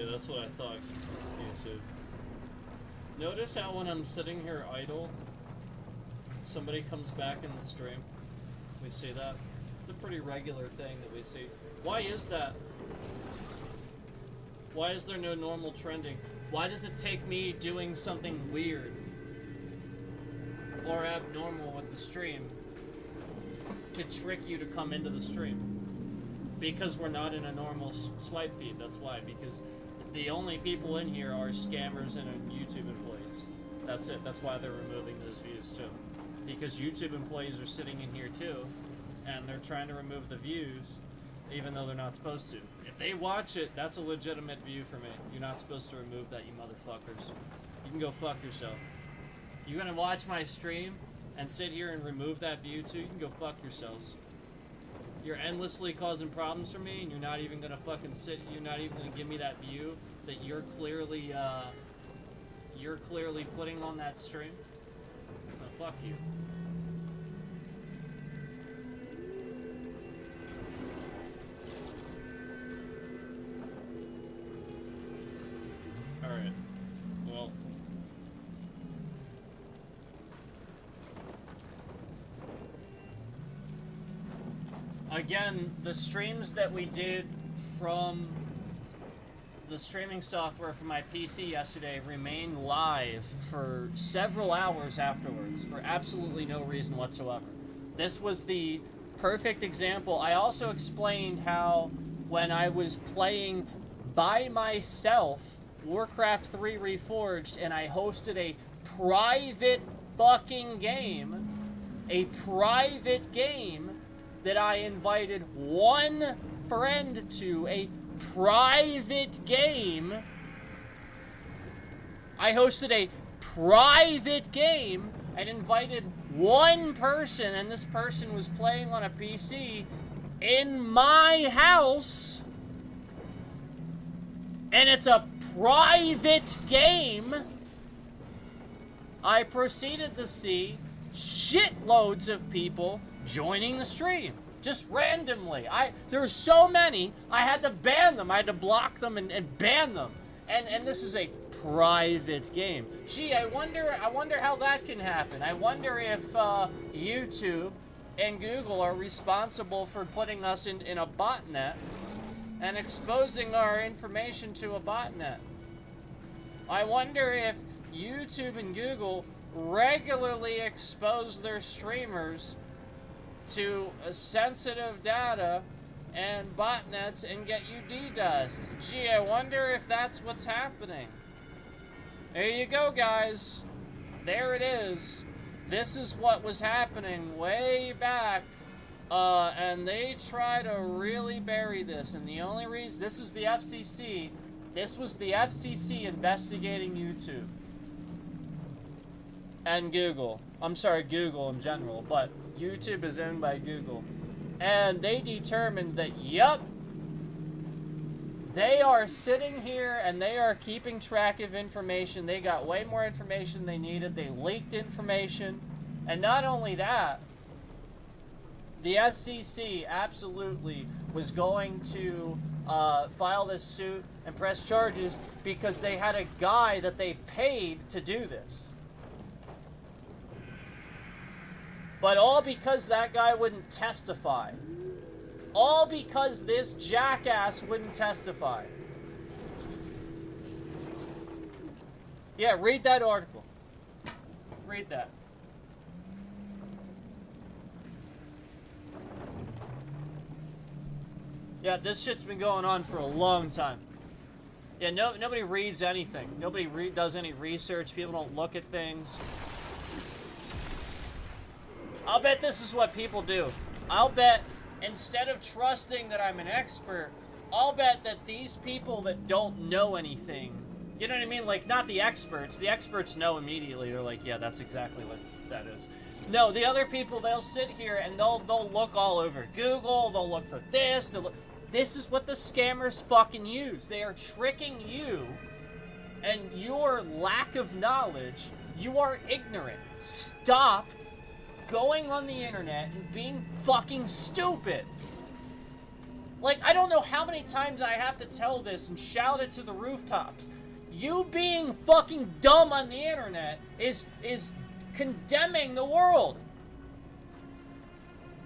That's what I thought, YouTube. Notice how when I'm sitting here idle, somebody comes back in the stream. We see that. It's a pretty regular thing that we see. Why is that? Why is there no normal trending? Why does it take me doing something weird or abnormal with the stream to trick you to come into the stream? Because we're not in a normal swipe feed, that's why. Because the only people in here are scammers and YouTube employees. That's it. That's why they're removing those views too. Because YouTube employees are sitting in here too, and they're trying to remove the views, even though they're not supposed to. If they watch it, that's a legitimate view for me. You're not supposed to remove that, you motherfuckers. You can go fuck yourself. You're gonna watch my stream and sit here and remove that view too? You can go fuck yourselves. You're endlessly causing problems for me, and you're not even gonna fucking sit. You're not even gonna give me that view that you're clearly putting on that stream. No, fuck you. All right. Well. Again, the streams that we did from the streaming software for my PC yesterday remain live for several hours afterwards for absolutely no reason whatsoever. This was the perfect example. I also explained how when I was playing by myself Warcraft 3 Reforged and I hosted a private fucking game, that I invited one friend to, a private game. I hosted a private game and invited one person, and this person was playing on a PC in my house, and it's a private game. I proceeded to see shitloads of people joining the stream, just randomly. There were so many, I had to ban them. I had to block them and ban them. And this is a private game. Gee, I wonder how that can happen. I wonder if YouTube and Google are responsible for putting us in a botnet and exposing our information to a botnet. I wonder if YouTube and Google regularly expose their streamers to sensitive data and botnets and get you DDoSed. Gee, I wonder if that's what's happening. There you go, guys. There it is. This is what was happening way back. And they try to really bury this. And the only reason, this is the FCC. This was the FCC investigating YouTube. And Google. I'm sorry, Google in general. But YouTube is owned by Google. And they determined that, yep, they are sitting here and they are keeping track of information. They got way more information they needed. They leaked information. And not only that, the FCC absolutely was going to file this suit and press charges because they had a guy that they paid to do this. But all because that guy wouldn't testify. All because this jackass wouldn't testify. Yeah, read that article. Read that. Yeah, this shit's been going on for a long time. Yeah, nobody reads anything. Nobody does any research. People don't look at things. I'll bet this is what people do. I'll bet instead of trusting that I'm an expert, I'll bet that these people that don't know anything, you know what I mean? Like, not the experts. The experts know immediately. They're like, yeah, that's exactly what that is. No, the other people, they'll sit here and they'll look all over Google. They'll look for this. This is what the scammers fucking use. They are tricking you and your lack of knowledge. You are ignorant. Stop going on the internet and being fucking stupid. Like, I don't know how many times I have to tell this and shout it to the rooftops. You being fucking dumb on the internet is condemning the world.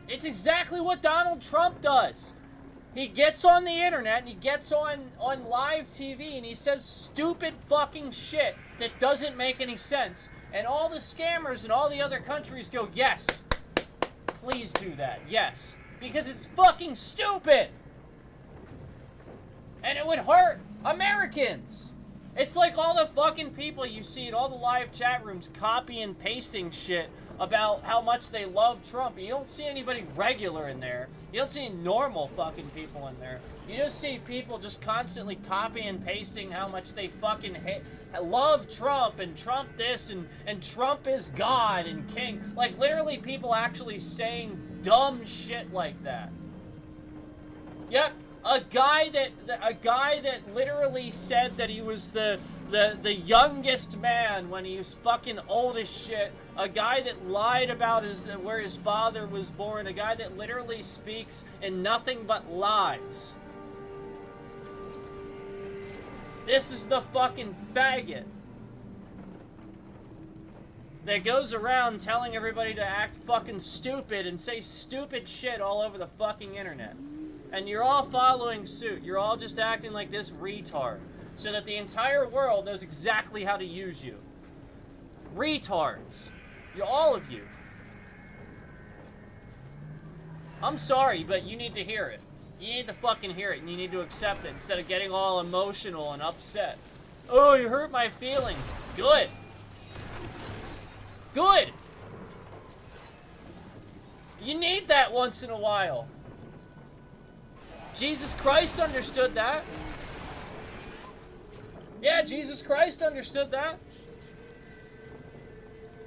It's exactly what Donald Trump does. He gets on the internet and he gets on live TV and he says stupid fucking shit that doesn't make any sense. And all the scammers in all the other countries go, yes, please do that, yes. Because it's fucking stupid. And it would hurt Americans. It's like all the fucking people you see in all the live chat rooms copy and pasting shit about how much they love Trump. You don't see anybody regular in there. You don't see normal fucking people in there. You just see people just constantly copying and pasting how much they fucking love Trump and Trump this and Trump is God and king. Like, literally people actually saying dumb shit like that. Yep. A guy that literally said that he was the youngest man when he was fucking old as shit. A guy that lied about where his father was born. A guy that literally speaks in nothing but lies. This is the fucking faggot that goes around telling everybody to act fucking stupid and say stupid shit all over the fucking internet. And you're all following suit. You're all just acting like this retard. So that the entire world knows exactly how to use you. Retards. All of you. I'm sorry, but you need to hear it. You need to fucking hear it, and you need to accept it instead of getting all emotional and upset. Oh, you hurt my feelings. Good. Good. You need that once in a while. Jesus Christ understood that. Yeah, Jesus Christ understood that.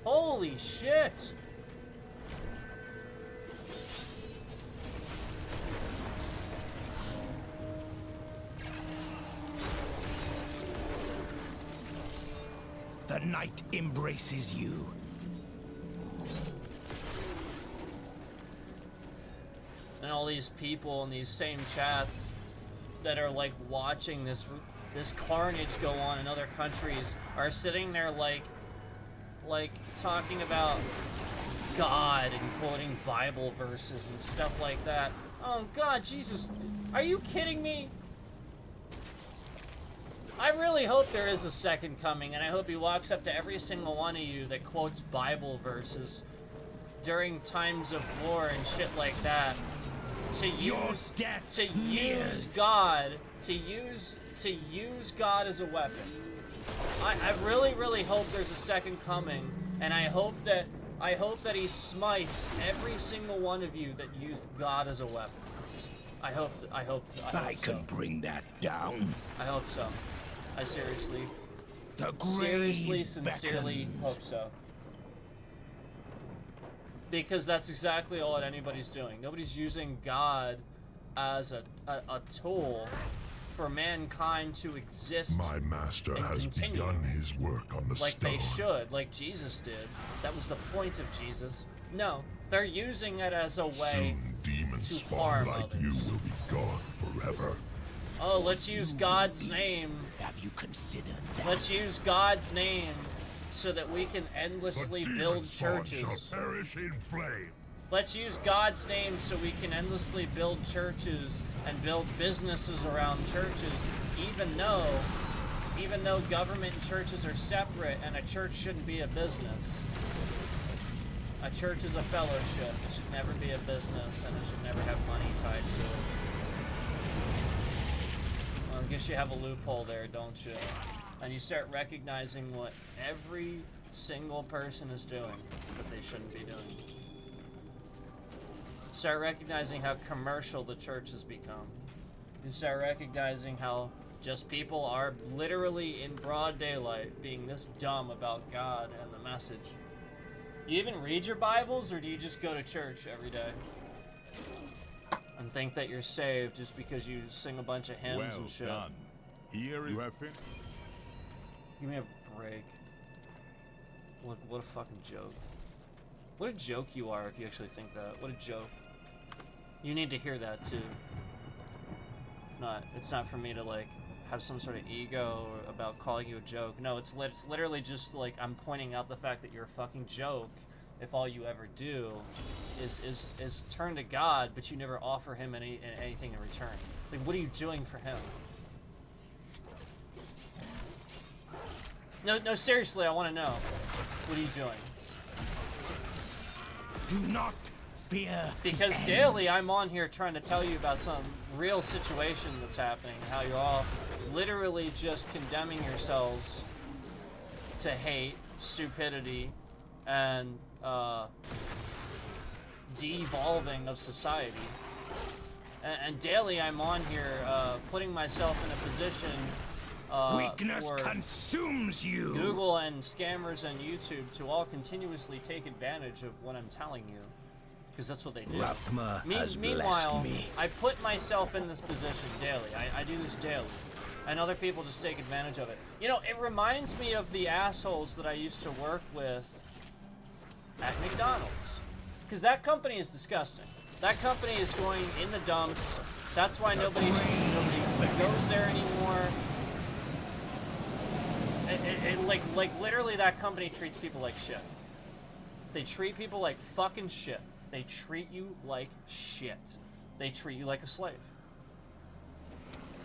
Holy shit. The night embraces you. And all these people in these same chats that are like watching this carnage go on in other countries are sitting there like talking about God and quoting Bible verses and stuff like that. Oh God, Jesus, are you kidding me? I really hope there is a second coming, and I hope he walks up to every single one of you that quotes Bible verses during times of war and shit like that, to use God as a weapon. I really, really hope there's a second coming, and I hope that he smites every single one of you that used God as a weapon. I hope I can bring that down. I hope so. I seriously, The sincerely beckons. hope so. Because that's exactly all that anybody's doing. Nobody's using God as a tool for mankind to exist. My master and has continue. begun his work on the Like stone. they should, like Jesus did. That was the point of Jesus. No, they're using it as a way. Soon demon to spawn harm like others. you will be gone forever. Oh, let's use God's name. Have you considered that? Let's use God's name so that we can endlessly The demon build spawn churches. shall perish in flame. Let's use God's name so we can endlessly build churches and build businesses around churches, even though government and churches are separate, and a church shouldn't be a business. A church is a fellowship. It should never be a business, and it should never have money tied to it. Well, I guess you have a loophole there, don't you? And you start recognizing what every single person is doing that they shouldn't be doing. Start recognizing how commercial the church has become. You start recognizing how just people are literally in broad daylight being this dumb about God and the message. You even read your Bibles, or do you just go to church every day and think that you're saved just because you sing a bunch of hymns and shit? Done. Here is... You have finished. Give me a break. What a fucking joke. What a joke you are if you actually think that. What a joke. You need to hear that too. It's not for me to like have some sort of ego about calling you a joke. No, it's literally just like I'm pointing out the fact that you're a fucking joke if all you ever do is turn to God, but you never offer him anything in return. Like, what are you doing for him? No, seriously, I want to know. What are you doing? Do not fear. Because the daily I'm on here trying to tell you about some real situation that's happening, how you're all literally just condemning yourselves to hate, stupidity, and de-evolving of society. And daily I'm on here putting myself in a position Weakness for consumes you. Google and scammers and YouTube to all continuously take advantage of what I'm telling you. Because that's what they do. Rathma has Meanwhile, blessed me. I put myself in this position daily. I do this daily. And other people just take advantage of it. You know, it reminds me of the assholes that I used to work with at McDonald's. Because that company is disgusting. That company is going in the dumps. That's why nobody goes there anymore. Like literally that company treats people like shit. They treat people like fucking shit. They treat you like shit. They treat you like a slave.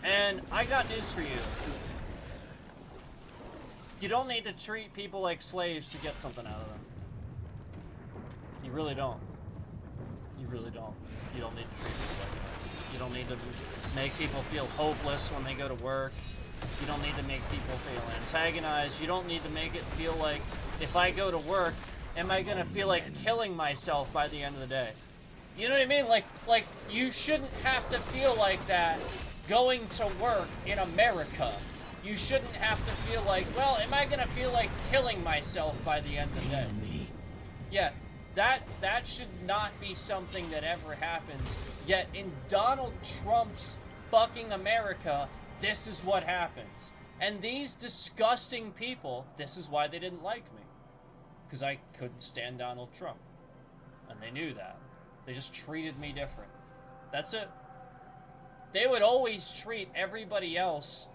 And I got news for you. You don't need to treat people like slaves to get something out of them. You really don't. You really don't. You don't need to treat people like that. You don't need to make people feel hopeless when they go to work. You don't need to make people feel antagonized. You don't need to make it feel like, if I go to work, am I gonna feel like killing myself by the end of the day? You know what I mean? Like you shouldn't have to feel like that going to work in America. You shouldn't have to feel like, well, am I gonna feel like killing myself by the end of the day? Yeah, that should not be something that ever happens. Yet in Donald Trump's fucking America, this is what happens. And these disgusting people, this is why they didn't like me. Because I couldn't stand Donald Trump. And they knew that. They just treated me different. That's it. They would always treat everybody else,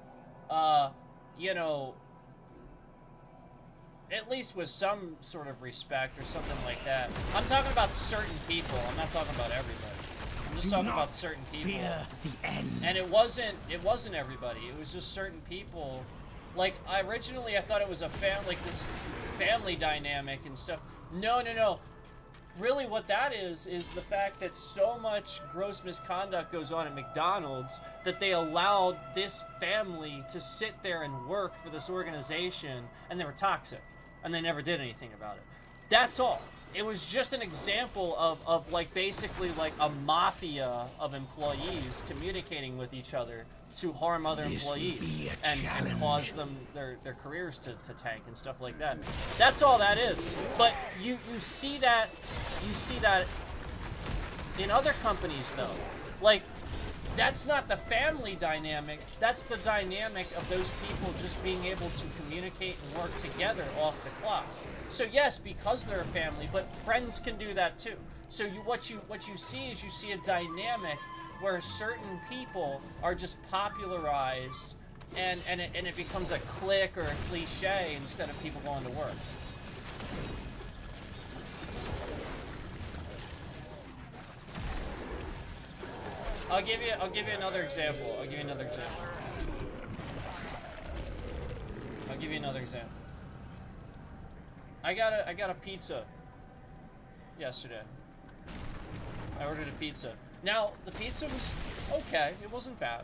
you know, at least with some sort of respect or something like that. I'm talking about certain people. I'm not talking about everybody. I'm just talking about certain people. Fear the end. And it wasn't everybody. It was just certain people. Like, originally I thought it was a this family dynamic and stuff. No. really what that is the fact that so much gross misconduct goes on at McDonald's that they allowed this family to sit there and work for this organization, and they were toxic, and they never did anything about it. That's all. It was just an example of like basically like a mafia of employees communicating with each other to harm other employees and cause them their careers to tank and stuff like that. That's all that is. But you see that in other companies though. Like, that's not the family dynamic, that's the dynamic of those people just being able to communicate and work together off the clock. So yes, because they're a family, but friends can do that too. So what you see is you see a dynamic where certain people are just popularized, and it becomes a clique or a cliche instead of people going to work. I'll give you another example. I'll give you another example. I got a pizza yesterday. I ordered a pizza. Now, the pizza was okay. It wasn't bad.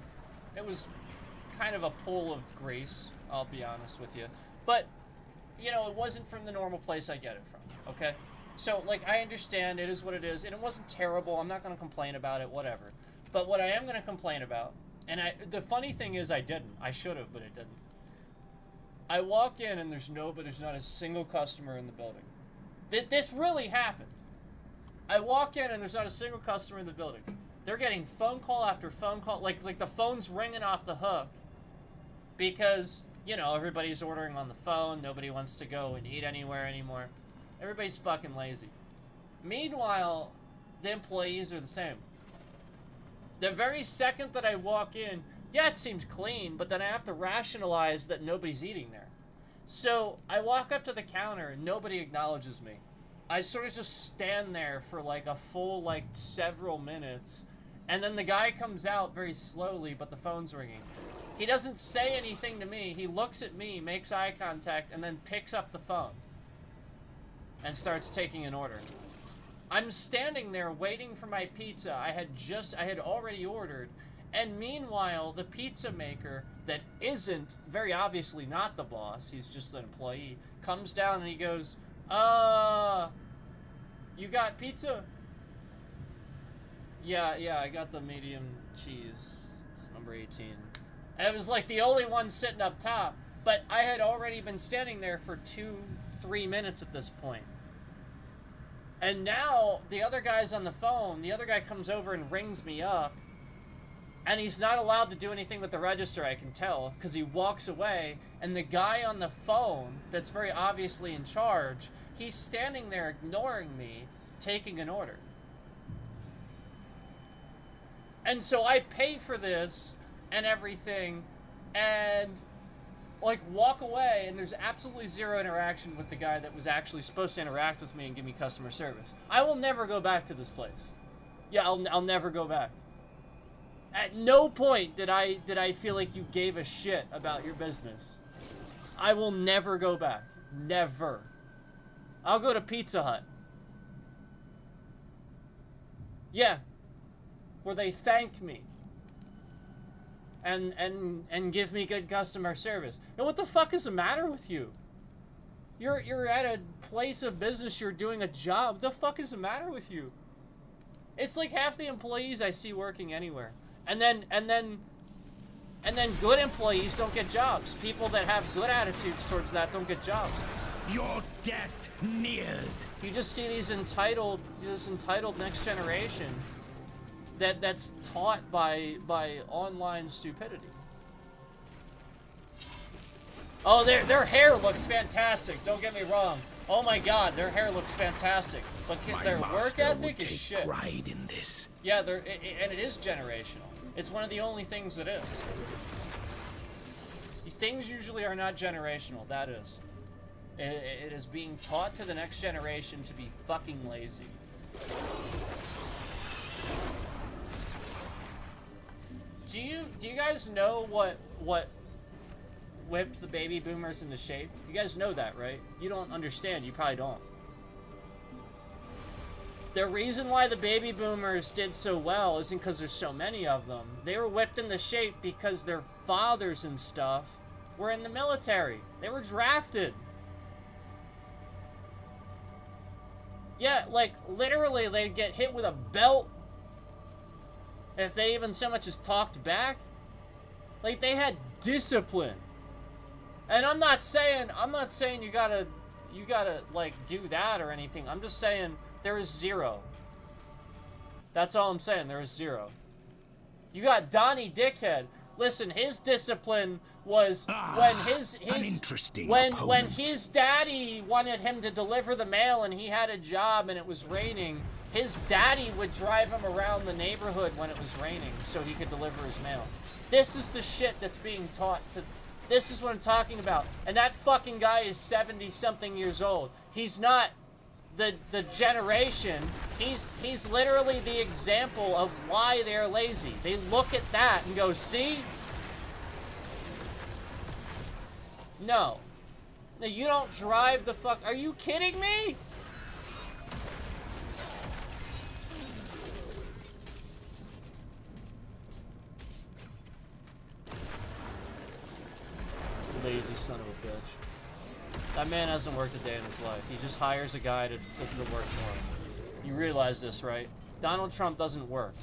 It was kind of a pool of grease, I'll be honest with you. But, you know, it wasn't from the normal place I get it from, okay? So, like, I understand it is what it is, and it wasn't terrible. I'm not going to complain about it, whatever. But what I am going to complain about, and the funny thing is I didn't. I should have, but it didn't. I walk in and there's not a single customer in the building. This really happened. I walk in and there's not a single customer in the building. They're getting phone call after phone call, like the phone's ringing off the hook because, you know, everybody's ordering on the phone. Nobody wants to go and eat anywhere anymore. Everybody's fucking lazy. Meanwhile, the employees are the same. The very second that I walk in, yeah, it seems clean, but then I have to rationalize that nobody's eating there. So I walk up to the counter and nobody acknowledges me. I sort of just stand there for like a full like several minutes, and then the guy comes out very slowly, but the phone's ringing. He doesn't say anything to me. He looks at me, makes eye contact, and then picks up the phone and starts taking an order. I'm standing there waiting for my pizza. I had already ordered. And meanwhile, the pizza maker that isn't, very obviously not the boss, he's just an employee, comes down and he goes, you got pizza? Yeah, I got the medium cheese. It's number 18. And it was like the only one sitting up top, but I had already been standing there for 2-3 minutes at this point. And now the other guy's on the phone. The other guy comes over and rings me up. And he's not allowed to do anything with the register, I can tell, because he walks away, and the guy on the phone that's very obviously in charge, he's standing there ignoring me, taking an order. And so I pay for this and everything, and like walk away, and there's absolutely zero interaction with the guy that was actually supposed to interact with me and give me customer service. I will never go back to this place. Yeah, I'll never go back. At no point did I feel like you gave a shit about your business. I will never go back. Never. I'll go to Pizza Hut. Yeah. Where they thank me. And give me good customer service. Now what the fuck is the matter with you? You're at a place of business, you're doing a job. What the fuck is the matter with you? It's like half the employees I see working anywhere. And then good employees don't get jobs. People that have good attitudes towards that don't get jobs. Your death nears. You just see this entitled next generation that's taught by online stupidity. Oh, their hair looks fantastic. Don't get me wrong. Oh my God, their hair looks fantastic. But their work ethic is shit. Pride in this. Yeah, and it is generational. It's one of the only things that is. Things usually are not generational. That is. It is being taught to the next generation to be fucking lazy. Do you guys know what whipped the baby boomers into shape? You guys know that, right? You don't understand. You probably don't. The reason why the baby boomers did so well isn't because there's so many of them. They were whipped into shape because their fathers and stuff were in the military. They were drafted. Yeah, like, literally, they'd get hit with a belt if they even so much as talked back. Like, they had discipline. And I'm not saying you gotta, like, do that or anything. I'm just saying there is zero. That's all I'm saying, there is zero. You got Donnie Dickhead. Listen, his discipline was when when his daddy wanted him to deliver the mail and he had a job and it was raining, his daddy would drive him around the neighborhood when it was raining so he could deliver his mail. This is the shit that's being taught to... This is what I'm talking about. And that fucking guy is 70-something years old. He's not the generation. He's literally the example of why they're lazy. They look at that and go, see? No. No, you don't drive the fuck... Are you kidding me? Lazy son of a bitch. That man hasn't worked a day in his life. He just hires a guy to work for him. You realize this, right? Donald Trump doesn't work.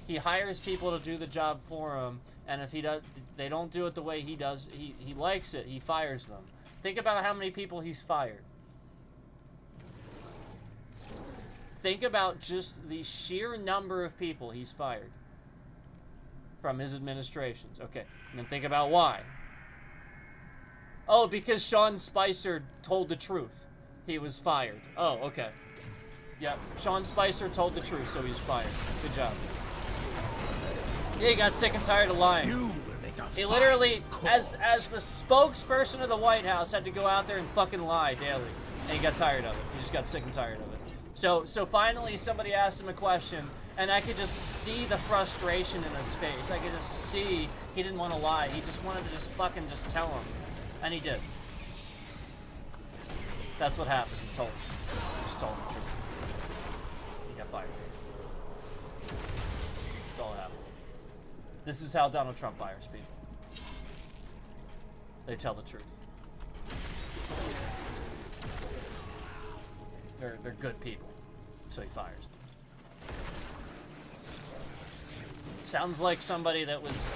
He hires people to do the job for him, and if they don't do it the way he does, he likes it, he fires them. Think about how many people he's fired. Think about just the sheer number of people he's fired from his administrations. Okay, and then think about why. Oh, because Sean Spicer told the truth. He was fired. Oh, okay. Yep, Sean Spicer told the truth, so he was fired. Good job. Yeah, he got sick and tired of lying. He literally, as the spokesperson of the White House, had to go out there and fucking lie daily. And he got tired of it. He just got sick and tired of it. So finally somebody asked him a question, and I could just see the frustration in his face. I could just see he didn't want to lie. He just wanted to just fucking just tell him. And he did. That's what happened. He told him. He just told him the truth. He got fired. That's all that happened. This is how Donald Trump fires people. They tell the truth. They're good people. So he fires them. Sounds like somebody that was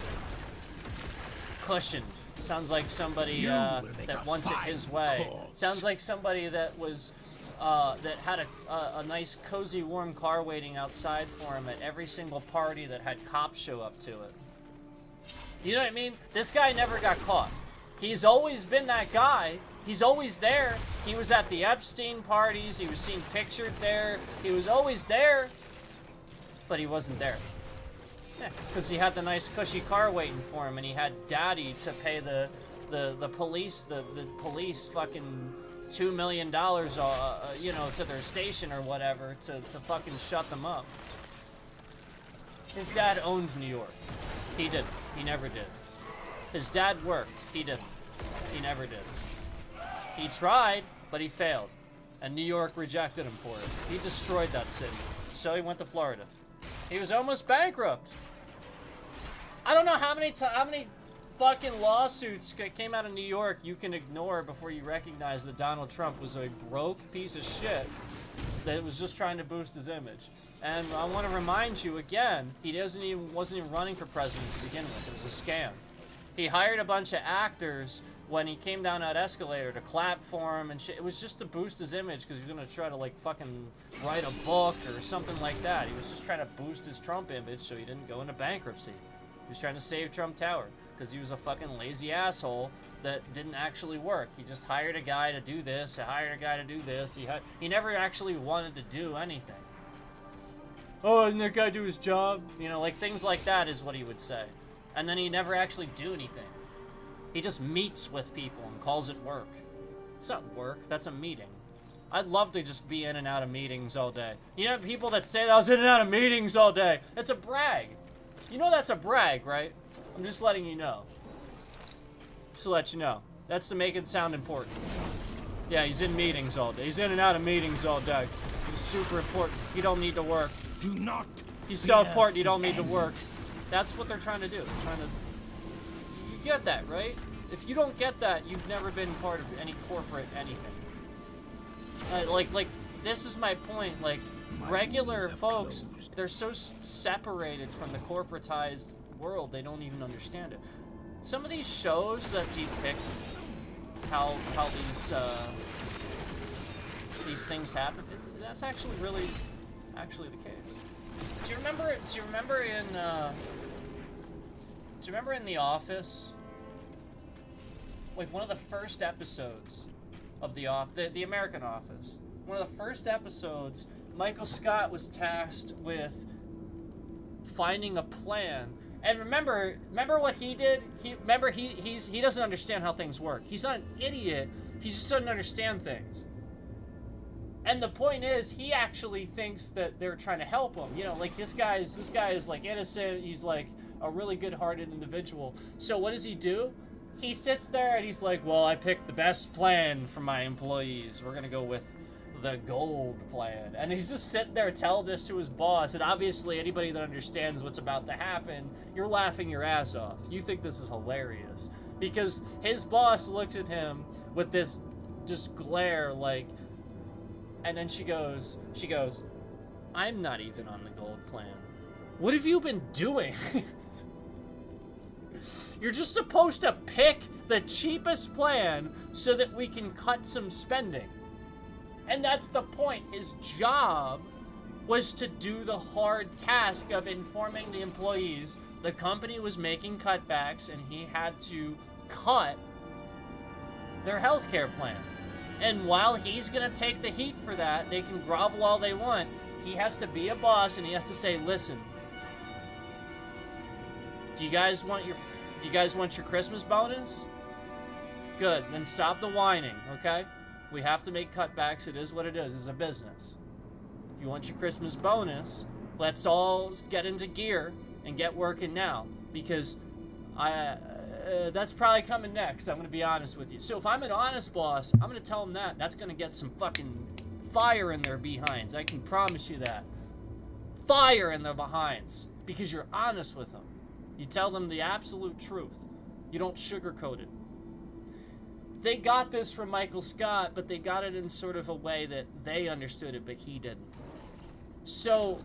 cushioned. Sounds like somebody that wants it his way. Sounds like somebody that was that had a nice, cozy, warm car waiting outside for him at every single party that had cops show up to it. You know what I mean? This guy never got caught. He's always been that guy. He's always there. He was at the Epstein parties. He was seen pictured there. He was always there. But he wasn't there. Because he had the nice cushy car waiting for him, and he had daddy to pay the police the police fucking $2 million you know, to their station or whatever to fucking shut them up. His dad owned New York. He didn't. He never did. His dad worked. He didn't. He never did. He tried, but he failed. And New York rejected him for it. He destroyed that city. So he went to Florida. He was almost bankrupt. I don't know how many fucking lawsuits came out of New York you can ignore before you recognize that Donald Trump was a broke piece of shit that was just trying to boost his image. And I want to remind you again, he wasn't even running for president to begin with. It was a scam. He hired a bunch of actors when he came down that escalator to clap for him and shit. It was just to boost his image because he was going to try to like fucking write a book or something like that. He was just trying to boost his Trump image so he didn't go into bankruptcy. He was trying to save Trump Tower because he was a fucking lazy asshole that didn't actually work. He just hired a guy to do this, hired a guy to do this. He never actually wanted to do anything. Oh, didn't that guy do his job? You know, like things like that is what he would say. And then he never actually do anything. He just meets with people and calls it work. It's not work, that's a meeting. I'd love to just be in and out of meetings all day. You know people that say that I was in and out of meetings all day? That's a brag. You know that's a brag, right? I'm just letting you know. Just to let you know. That's to make it sound important. Yeah, he's in meetings all day. He's in and out of meetings all day. super important. You don't need to work. Do not. He's so fear important, you don't the need to end. work. That's what they're trying to do. They're trying to... You get that, right? If you don't get that, you've never been part of any corporate anything. Like, this is my point. Like, regular folks, they're so separated from the corporatized world, they don't even understand it. Some of these shows that depict how these things happen, that's actually really the case. Do you remember in The Office? Like one of the first episodes of the American Office. One of the first episodes, Michael Scott was tasked with finding a plan. And remember what he did? He doesn't understand how things work. He's not an idiot. He just doesn't understand things. And the point is, he actually thinks that they're trying to help him. You know, like this guy is like innocent. He's like a really good-hearted individual. So what does he do? He sits there and he's like, well, I picked the best plan for my employees. We're gonna go with the gold plan. And he's just sitting there telling this to his boss. And obviously, anybody that understands what's about to happen, you're laughing your ass off. You think this is hilarious. Because his boss looked at him with this just glare like, and then she goes, I'm not even on the gold plan. What have you been doing? You're just supposed to pick the cheapest plan so that we can cut some spending. And that's the point. His job was to do the hard task of informing the employees the company was making cutbacks and he had to cut their healthcare plan. And while he's going to take the heat for that, they can grovel all they want. He has to be a boss and he has to say, listen, do you guys want your Christmas bonus? Good, then stop the whining, okay? We have to make cutbacks. It is what it is. It's a business. You want your Christmas bonus? Let's all get into gear and get working now, because that's probably coming next. I'm going to be honest with you. So if I'm an honest boss, I'm going to tell them that. That's going to get some fucking fire in their behinds. I can promise you that. Fire in their behinds, because you're honest with them. You tell them the absolute truth. You don't sugarcoat it. They got this from Michael Scott, but they got it in sort of a way that they understood it, but he didn't. So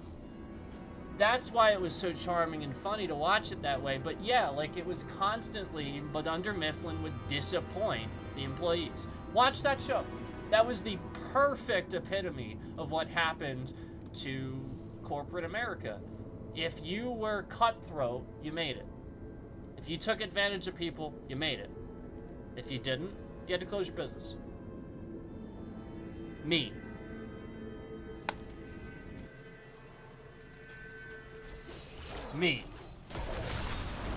that's why it was so charming and funny to watch it that way. But yeah, like it was constantly, but under Mifflin would disappoint the employees. Watch that show. That was the perfect epitome of what happened to corporate America. If you were cutthroat, you made it. If you took advantage of people, you made it. If you didn't, you had to close your business. Me. Me.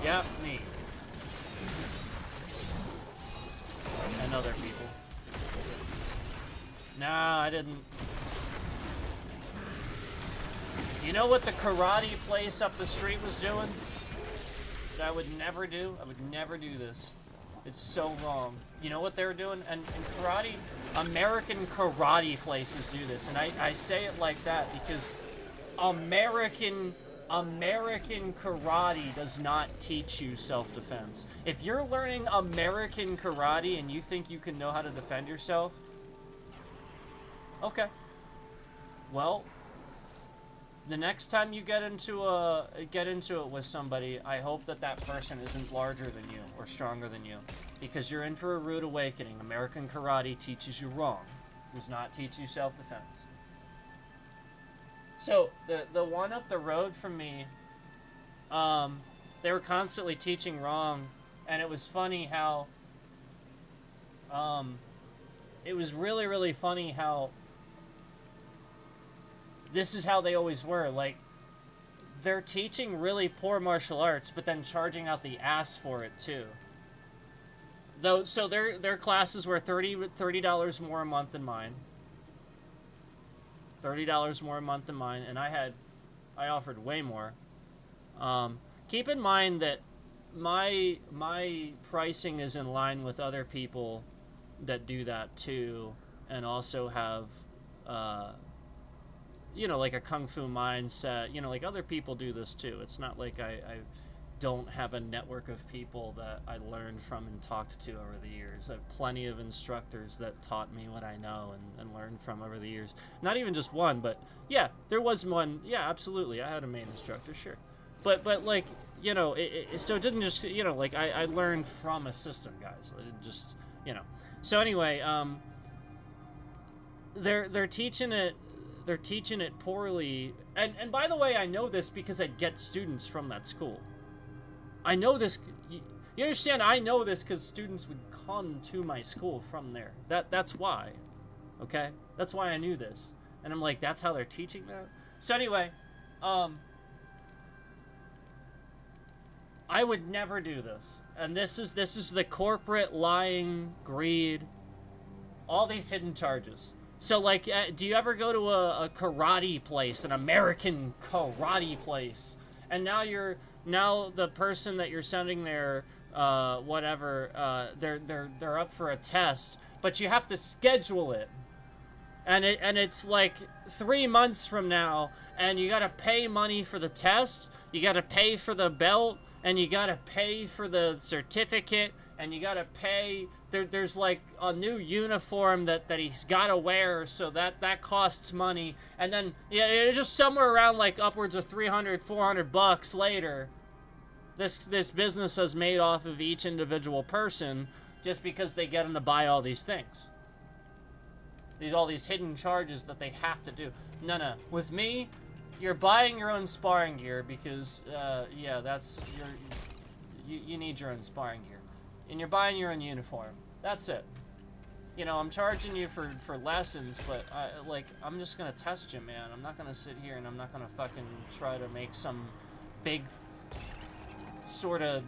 Yep, me. And other people. Nah, I didn't. You know what the karate place up the street was doing? That I would never do? I would never do this. It's so wrong. You know what they were doing? And karate, American karate places do this. And I say it like that because American karate does not teach you self-defense. If you're learning American karate and you think you can know how to defend yourself, okay. Well, the next time you get into it with somebody, I hope that person isn't larger than you or stronger than you, because you're in for a rude awakening. American karate teaches you wrong. It does not teach you self-defense. So the one up the road from me, they were constantly teaching wrong, and it was funny how it was really, really funny how this is how they always were. Like, they're teaching really poor martial arts, but then charging out the ass for it too. Though, so their classes were $30 more a month than mine. $30 more a month than mine, and I offered way more. Keep in mind that my pricing is in line with other people that do that too, and also have you know, like a kung fu mindset. You know, like other people do this too. It's not like I don't have a network of people that I learned from and talked to over the years. I have plenty of instructors that taught me what I know and learned from over the years. Not even just one, but yeah, there was one. Yeah, absolutely. I had a main instructor, sure. But like, you know, so it didn't just, you know, like I learned from a system, guys. I didn't just, you know. So anyway, they're teaching it poorly. And by the way, I know this because I get students from that school. I know this. You understand? I know this because students would come to my school from there. That's why. Okay? That's why I knew this. And I'm like, that's how they're teaching that? So anyway, I would never do this. And this is the corporate lying, greed, all these hidden charges. So like, do you ever go to a karate place, an American karate place, and now the person that you're sending there, whatever, they're up for a test, but you have to schedule it, and it's like 3 months from now, and you gotta pay money for the test, you gotta pay for the belt, and you gotta pay for the certificate, and you gotta pay. There's like a new uniform that he's gotta wear, so that costs money, and then yeah, it's just somewhere around like upwards of $300-400 later. This business has made off of each individual person just because they get them to buy all these things. All these hidden charges that they have to do. No. With me, you're buying your own sparring gear because, yeah, you need your own sparring gear. And you're buying your own uniform. That's it. You know, I'm charging you for lessons, but, I'm just gonna test you, man. I'm not gonna sit here and I'm not gonna fucking try to make some big sort of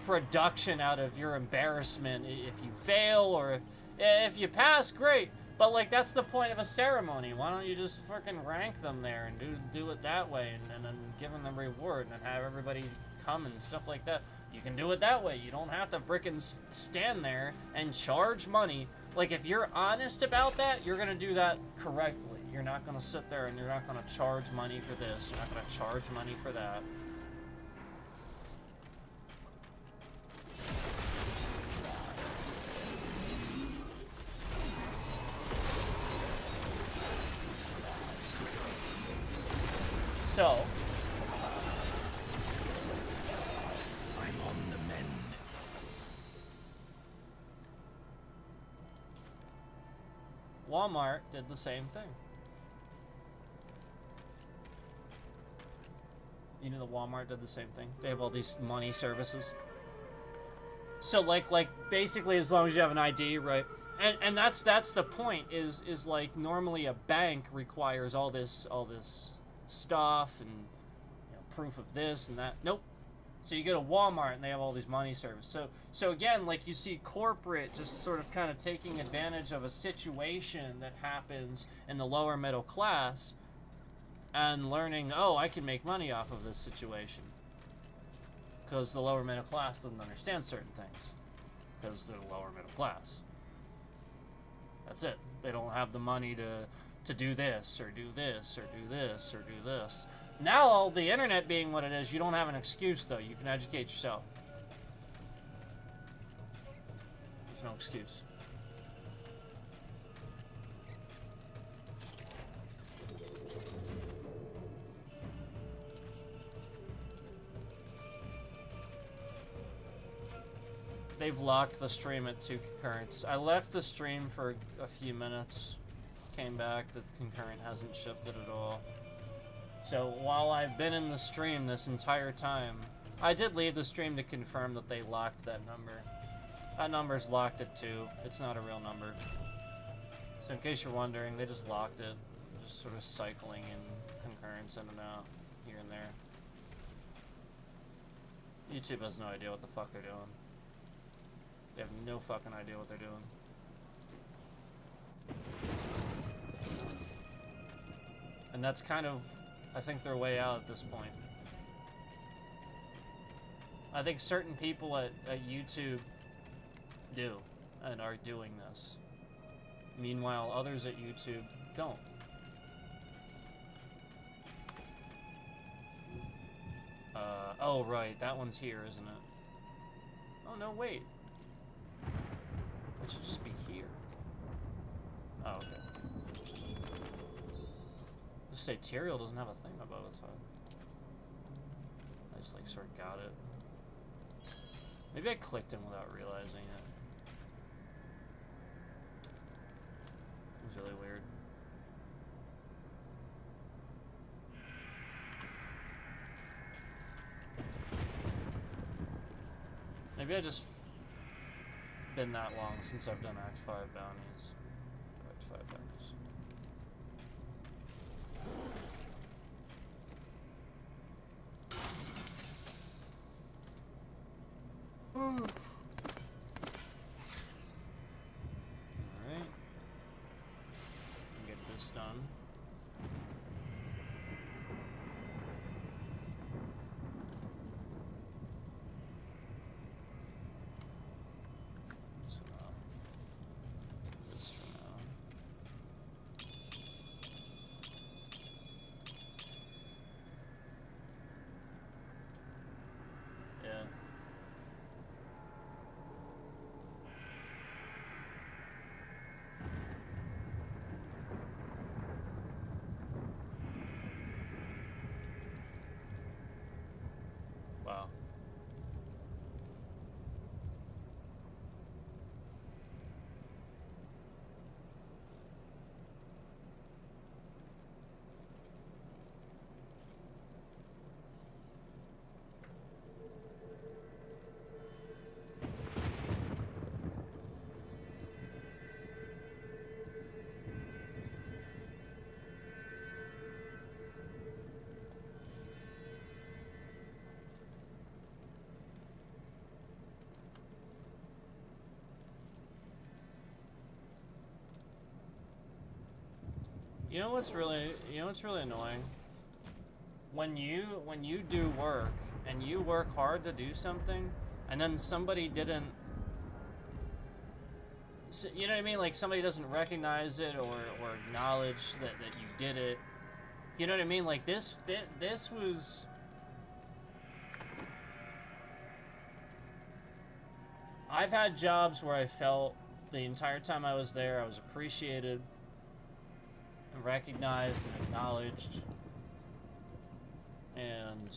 production out of your embarrassment. If you fail or if you pass, great. But like, that's the point of a ceremony. Why don't you just fucking rank them there and do it that way, and then give them the reward and have everybody come and stuff like that. You can do it that way. You don't have to freaking stand there and charge money. Like, if you're honest about that, you're gonna do that correctly. You're not gonna sit there and you're not gonna charge money for this. You're not gonna charge money for that. So, I'm on the mend. Walmart did the same thing. You know that Walmart did the same thing? They have all these money services. So like basically as long as you have an ID, right? And that's the point is like normally a bank requires all this stuff and, you know, proof of this and that. Nope. So you go to Walmart and they have all these money services. So again, like, you see corporate just sort of kind of taking advantage of a situation that happens in the lower middle class and learning, oh, I can make money off of this situation. Because the lower middle class doesn't understand certain things. Because they're the lower middle class. That's it. They don't have the money to do this, or do this, or do this, or do this. Now, the internet being what it is, you don't have an excuse, though. You can educate yourself. There's no excuse. They've locked the stream at 2 concurrents. I left the stream for a few minutes. Came back, the concurrent hasn't shifted at all. So while I've been in the stream this entire time, I did leave the stream to confirm that they locked that number. That number's locked at 2. It's not a real number. So in case you're wondering, they just locked it. Just sort of cycling in concurrents in and out, here and there. YouTube has no idea what the fuck they're doing. They have no fucking idea what they're doing. And that's kind of, I think, their way out at this point. I think certain people at YouTube do, and are doing this. Meanwhile, others at YouTube don't. Oh right, that one's here, isn't it? Oh no, wait. It should just be here. Oh, okay. Just say Tyrael doesn't have a thing above its head. I just like sort of got it. Maybe I clicked him without realizing it. It was really weird. Maybe I just been that long since I've done Act 5 bounties. Act 5 bounties. Alright. Get this done. Wow. You know what's really annoying? When you do work and you work hard to do something, and then somebody didn't, you know what I mean? Like somebody doesn't recognize it or acknowledge that you did it. You know what I mean? Like this was. I've had jobs where I felt the entire time I was there I was appreciated and recognized and acknowledged, and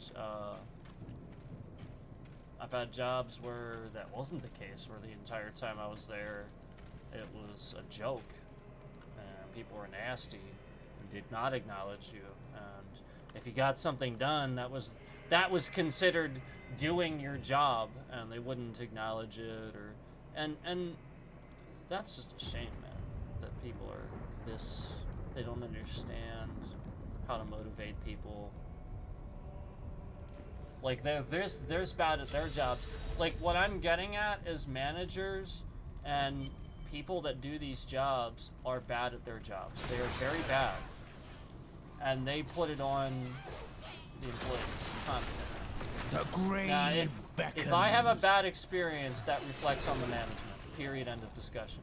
I've had jobs where that wasn't the case, where the entire time I was there it was a joke and people were nasty and did not acknowledge you, and if you got something done that was considered doing your job and they wouldn't acknowledge it, or and that's just a shame, man, that people are this. They don't understand how to motivate people. Like they're bad at their jobs. Like what I'm getting at is managers and people that do these jobs are bad at their jobs. They are very bad, and they put it on the employees constantly. The grave beckons. If I have a bad experience, that reflects on the management. Period. End of discussion.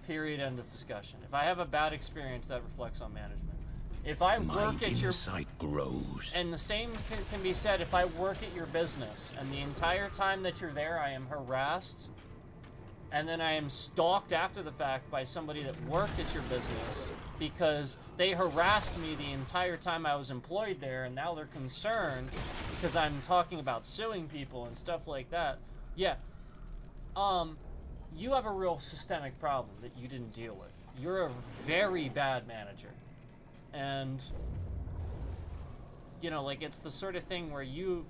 Period. End of discussion. If I have a bad experience, that reflects on management. If I work at your insight grows, and the same can be said if I work at your business, and the entire time that you're there, I am harassed, and then I am stalked after the fact by somebody that worked at your business because they harassed me the entire time I was employed there, and now they're concerned because I'm talking about suing people and stuff like that. Yeah. You have a real systemic problem that you didn't deal with. You're a very bad manager. And, you know, like, it's the sort of thing where you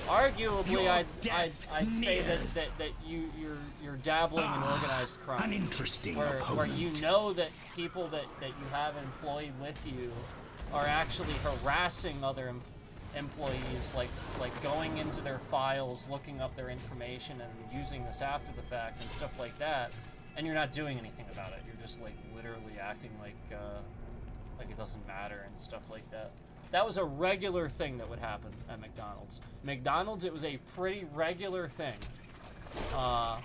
arguably, I'd say that you're dabbling in organized crime. An interesting where opponent. you know that people that you have employed with you are actually harassing other employees, like going into their files, looking up their information, and using this after the fact and stuff like that, and you're not doing anything about it. You're just like literally acting like it doesn't matter and stuff like that. That was a regular thing that would happen at McDonald's. McDonald's, it was a pretty regular thing that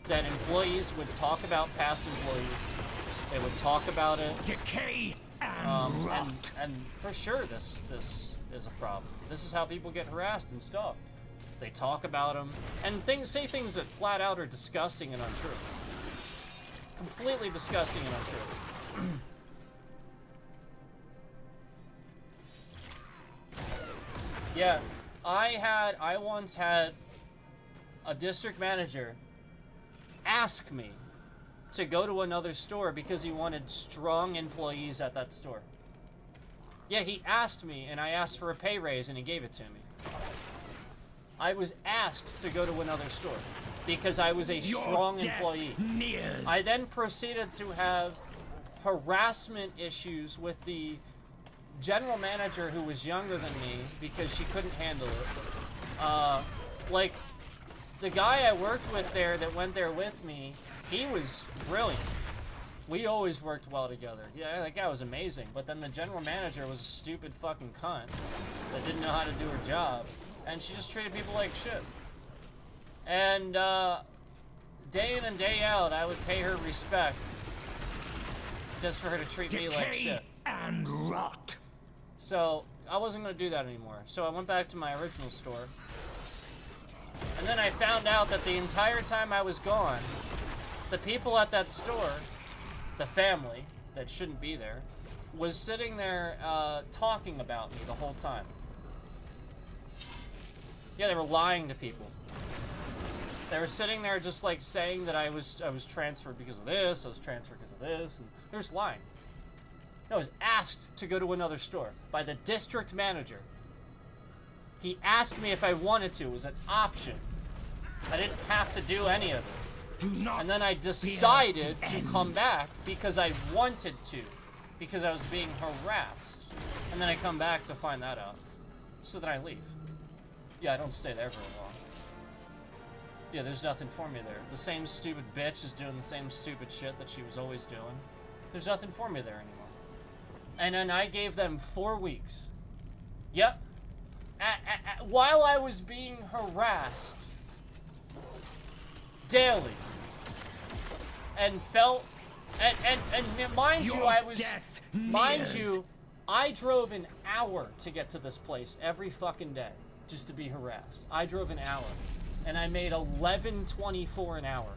employees would talk about past employees. They would talk about it. Decay and rot. And for sure, this is a problem. This is how people get harassed and stalked. They talk about them and say things that flat out are disgusting and untrue. Completely disgusting and untrue. Yeah, I once had a district manager ask me to go to another store because he wanted strong employees at that store. Yeah, he asked me, and I asked for a pay raise, and he gave it to me. I was asked to go to another store because I was a strong employee. I then proceeded to have harassment issues with the general manager who was younger than me because she couldn't handle it. Like, the guy I worked with there that went there with me, he was brilliant. We always worked well together. Yeah, that guy was amazing. But then the general manager was a stupid fucking cunt that didn't know how to do her job. And she just treated people like shit. And day in and day out, I would pay her respect just for her to treat me like shit. And rot. So I wasn't going to do that anymore. So I went back to my original store. And then I found out that the entire time I was gone, the people at that store, the family that shouldn't be there, was sitting there talking about me the whole time. Yeah, they were lying to people. They were sitting there just like saying that I was transferred because of this, I was transferred because of this, and they were just lying. No, I was asked to go to another store by the district manager. He asked me if I wanted to. It was an option. I didn't have to do any of it. And then I decided to come back because I wanted to. Because I was being harassed. And then I come back to find that out. So then I leave. Yeah, I don't stay there very long. Yeah, there's nothing for me there. The same stupid bitch is doing the same stupid shit that she was always doing. There's nothing for me there anymore. And then I gave them 4 weeks. Yep. While I was being harassed daily and felt and mind you, I drove an hour to get to this place every fucking day just to be harassed. I drove an hour and I made $11.24 an hour.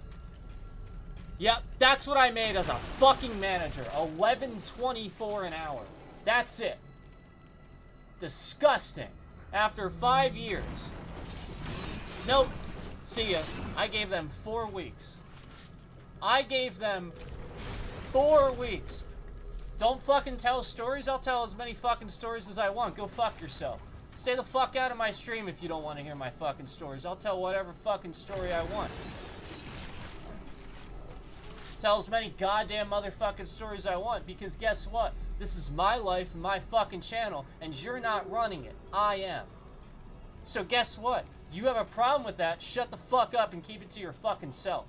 Yep, that's what I made as a fucking manager. $11.24 an hour. That's it. Disgusting. After 5 years. Nope. See ya. I gave them 4 weeks. I gave them 4 weeks. Don't fucking tell stories. I'll tell as many fucking stories as I want. Go fuck yourself. Stay the fuck out of my stream if you don't want to hear my fucking stories. I'll tell whatever fucking story I want. Tell as many goddamn motherfucking stories I want, because guess what? This is my life and my fucking channel, and you're not running it. I am. So guess what? You have a problem with that, shut the fuck up and keep it to your fucking self.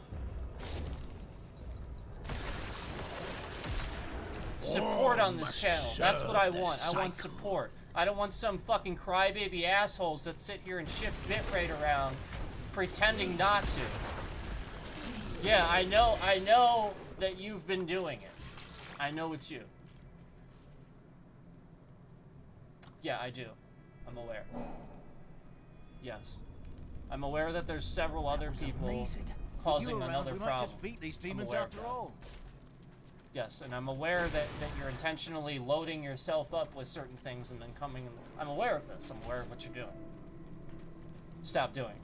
Support on this channel. That's what I want. I want support. I don't want some fucking crybaby assholes that sit here and shift bitrate around pretending not to. Yeah, I know that you've been doing it. I know it's you. Yeah, I do. I'm aware. Yes. I'm aware that there's several other people causing another problem. Just beat these I'm demons aware after of that. all. Yes, and I'm aware that you're intentionally loading yourself up with certain things and then coming and I'm aware of this. I'm aware of what you're doing. Stop doing it.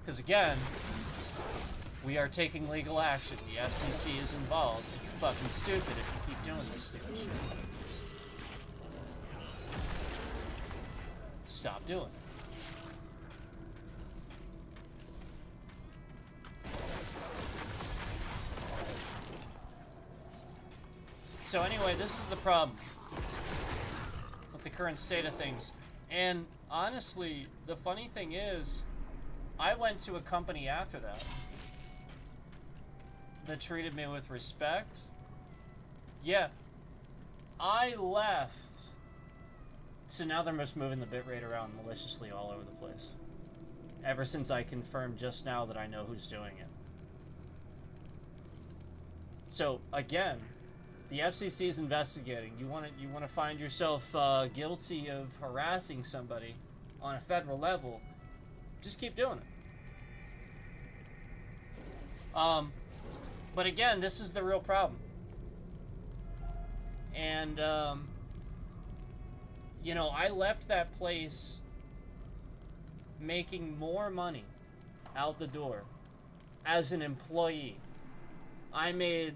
Because again, we are taking legal action. The FCC is involved. You're fucking stupid if you keep doing this stupid shit. Stop doing it. So anyway, this is the problem with the current state of things. And honestly, the funny thing is, I went to a company after that treated me with respect. Yeah. I left. So now they're just moving the bitrate around maliciously all over the place. Ever since I confirmed just now that I know who's doing it. So, again, The FCC is investigating. You want to find yourself guilty of harassing somebody on a federal level, just keep doing it. But again, this is the real problem. And, you know, I left that place making more money out the door as an employee. I made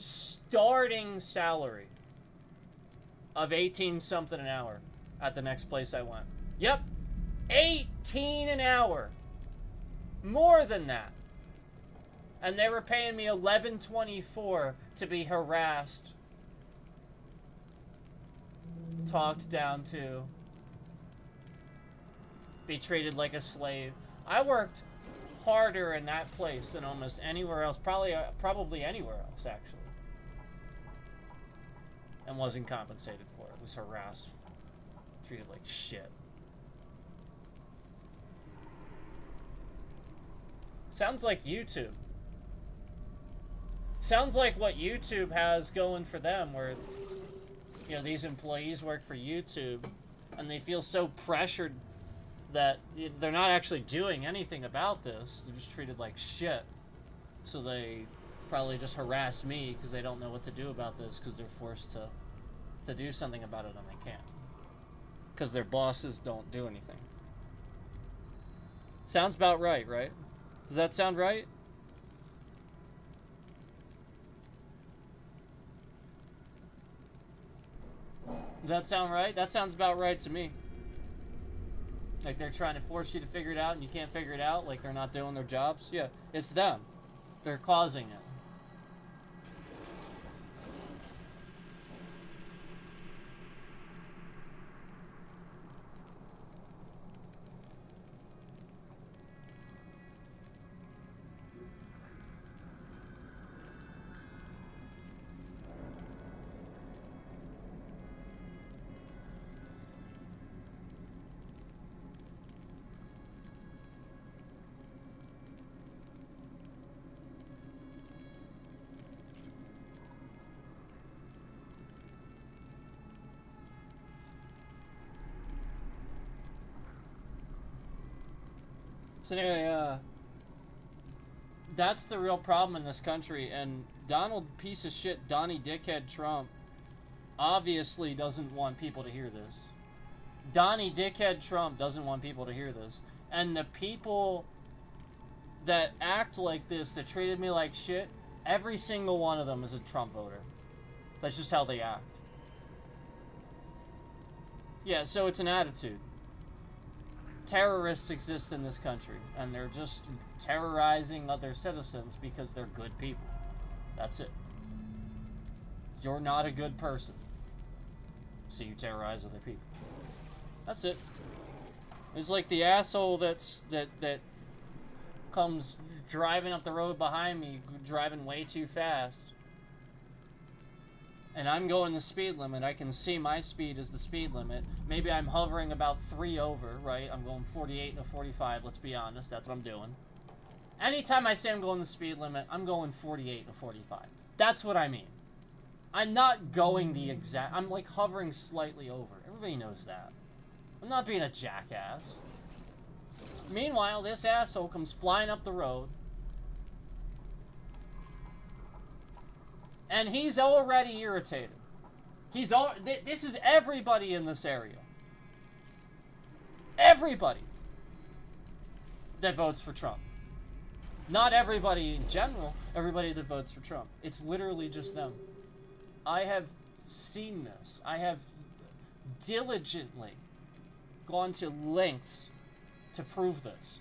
starting salary of 18 something an hour at the next place I went. Yep, 18 an hour. More than that. And they were paying me $11.24 to be harassed, talked down to, be treated like a slave. I worked harder in that place than almost anywhere else, probably anywhere else actually, and wasn't compensated for it. Was harassed, treated like shit. Sounds like YouTube. Sounds like what YouTube has going for them, where, you know, these employees work for YouTube and they feel so pressured that they're not actually doing anything about this. They're just treated like shit. So they probably just harass me because they don't know what to do about this, because they're forced to do something about it and they can't. Because their bosses don't do anything. Sounds about right, right? Does that sound right? Does that sound right? That sounds about right to me. Like they're trying to force you to figure it out and you can't figure it out, like they're not doing their jobs. Yeah, it's them. They're causing it. So anyway, that's the real problem in this country, and Donald piece of shit, Donnie dickhead Trump, obviously doesn't want people to hear this. Donnie dickhead Trump doesn't want people to hear this. And the people that act like this, that treated me like shit, every single one of them is a Trump voter. That's just how they act. Yeah, so it's an attitude. Terrorists exist in this country, and they're just terrorizing other citizens because they're good people. That's it. You're not a good person, so you terrorize other people. That's it. It's like the asshole that comes driving up the road behind me, driving way too fast, and I'm going the speed limit. I can see my speed is the speed limit. Maybe I'm hovering about 3 over, right? I'm going 48 and a 45, let's be honest. That's what I'm doing. Anytime I say I'm going the speed limit, I'm going 48 and a 45. That's what I mean. I'm not going the exact... I'm like hovering slightly over. Everybody knows that. I'm not being a jackass. Meanwhile, this asshole comes flying up the road, and he's already irritated. This is everybody in this area. Everybody that votes for Trump. Not everybody in general, everybody that votes for Trump. It's literally just them. I have seen this. I have diligently gone to lengths to prove this.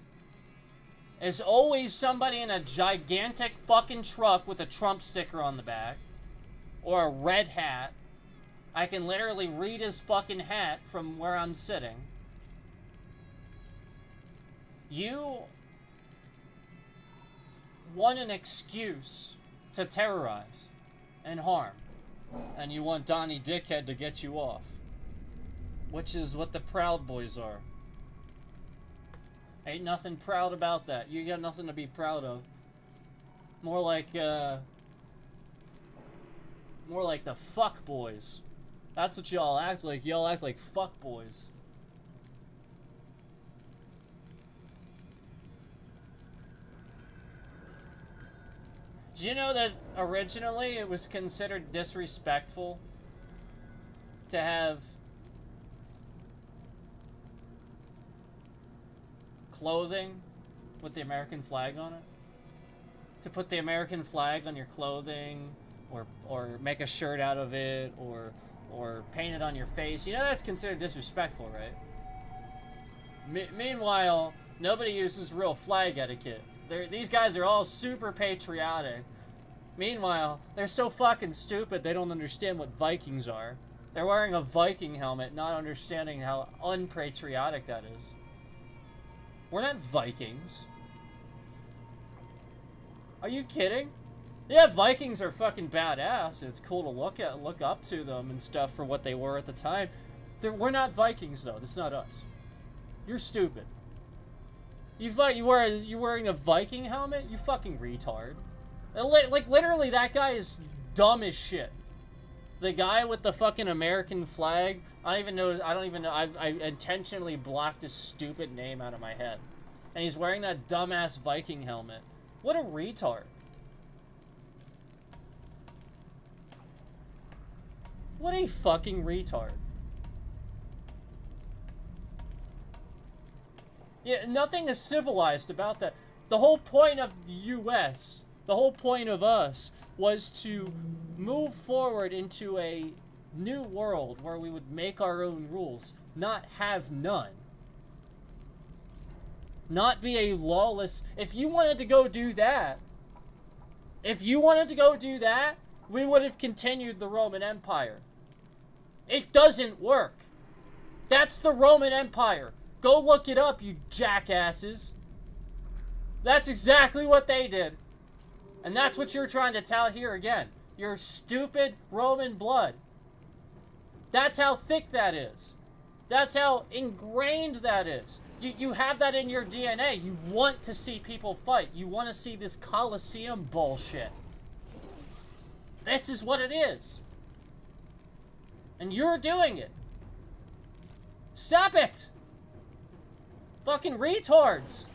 There's always somebody in a gigantic fucking truck with a Trump sticker on the back, or a red hat. I can literally read his fucking hat from where I'm sitting. You want an excuse to terrorize and harm, and you want Donnie Dickhead to get you off, which is what the Proud Boys are. Ain't nothing proud about that. You got nothing to be proud of. More like, More like the fuck boys. That's what y'all act like. Y'all act like fuck boys. Do you know that originally it was considered disrespectful to have clothing with the American flag on it? To put the American flag on your clothing, or make a shirt out of it, or paint it on your face. You know that's considered disrespectful, right? Meanwhile, nobody uses real flag etiquette. These guys are all super patriotic. Meanwhile, they're so fucking stupid they don't understand what Vikings are. They're wearing a Viking helmet, not understanding how unpatriotic that is. We're not Vikings. Are you kidding? Yeah, Vikings are fucking badass. It's cool to look up to them and stuff for what they were at the time. We're not Vikings though. That's not us. You're stupid. You wearing a Viking helmet? You fucking retard. Like literally, that guy is dumb as shit. The guy with the fucking American flag. I don't even know. I intentionally blocked his stupid name out of my head, and he's wearing that dumbass Viking helmet. What a retard. What a fucking retard. Yeah, nothing is civilized about that. The whole point of the US, the whole point of us, was to move forward into a new world where we would make our own rules, not have none. Not be a lawless... If you wanted to go do that, we would have continued the Roman Empire. It doesn't work. That's the Roman Empire. Go look it up, you jackasses. That's exactly what they did. And that's what you're trying to tell here again. Your stupid Roman blood. That's how thick that is. That's how ingrained that is. You have that in your DNA. You want to see people fight. You want to see this Colosseum bullshit. This is what it is. And you're doing it. Stop it! Fucking retards!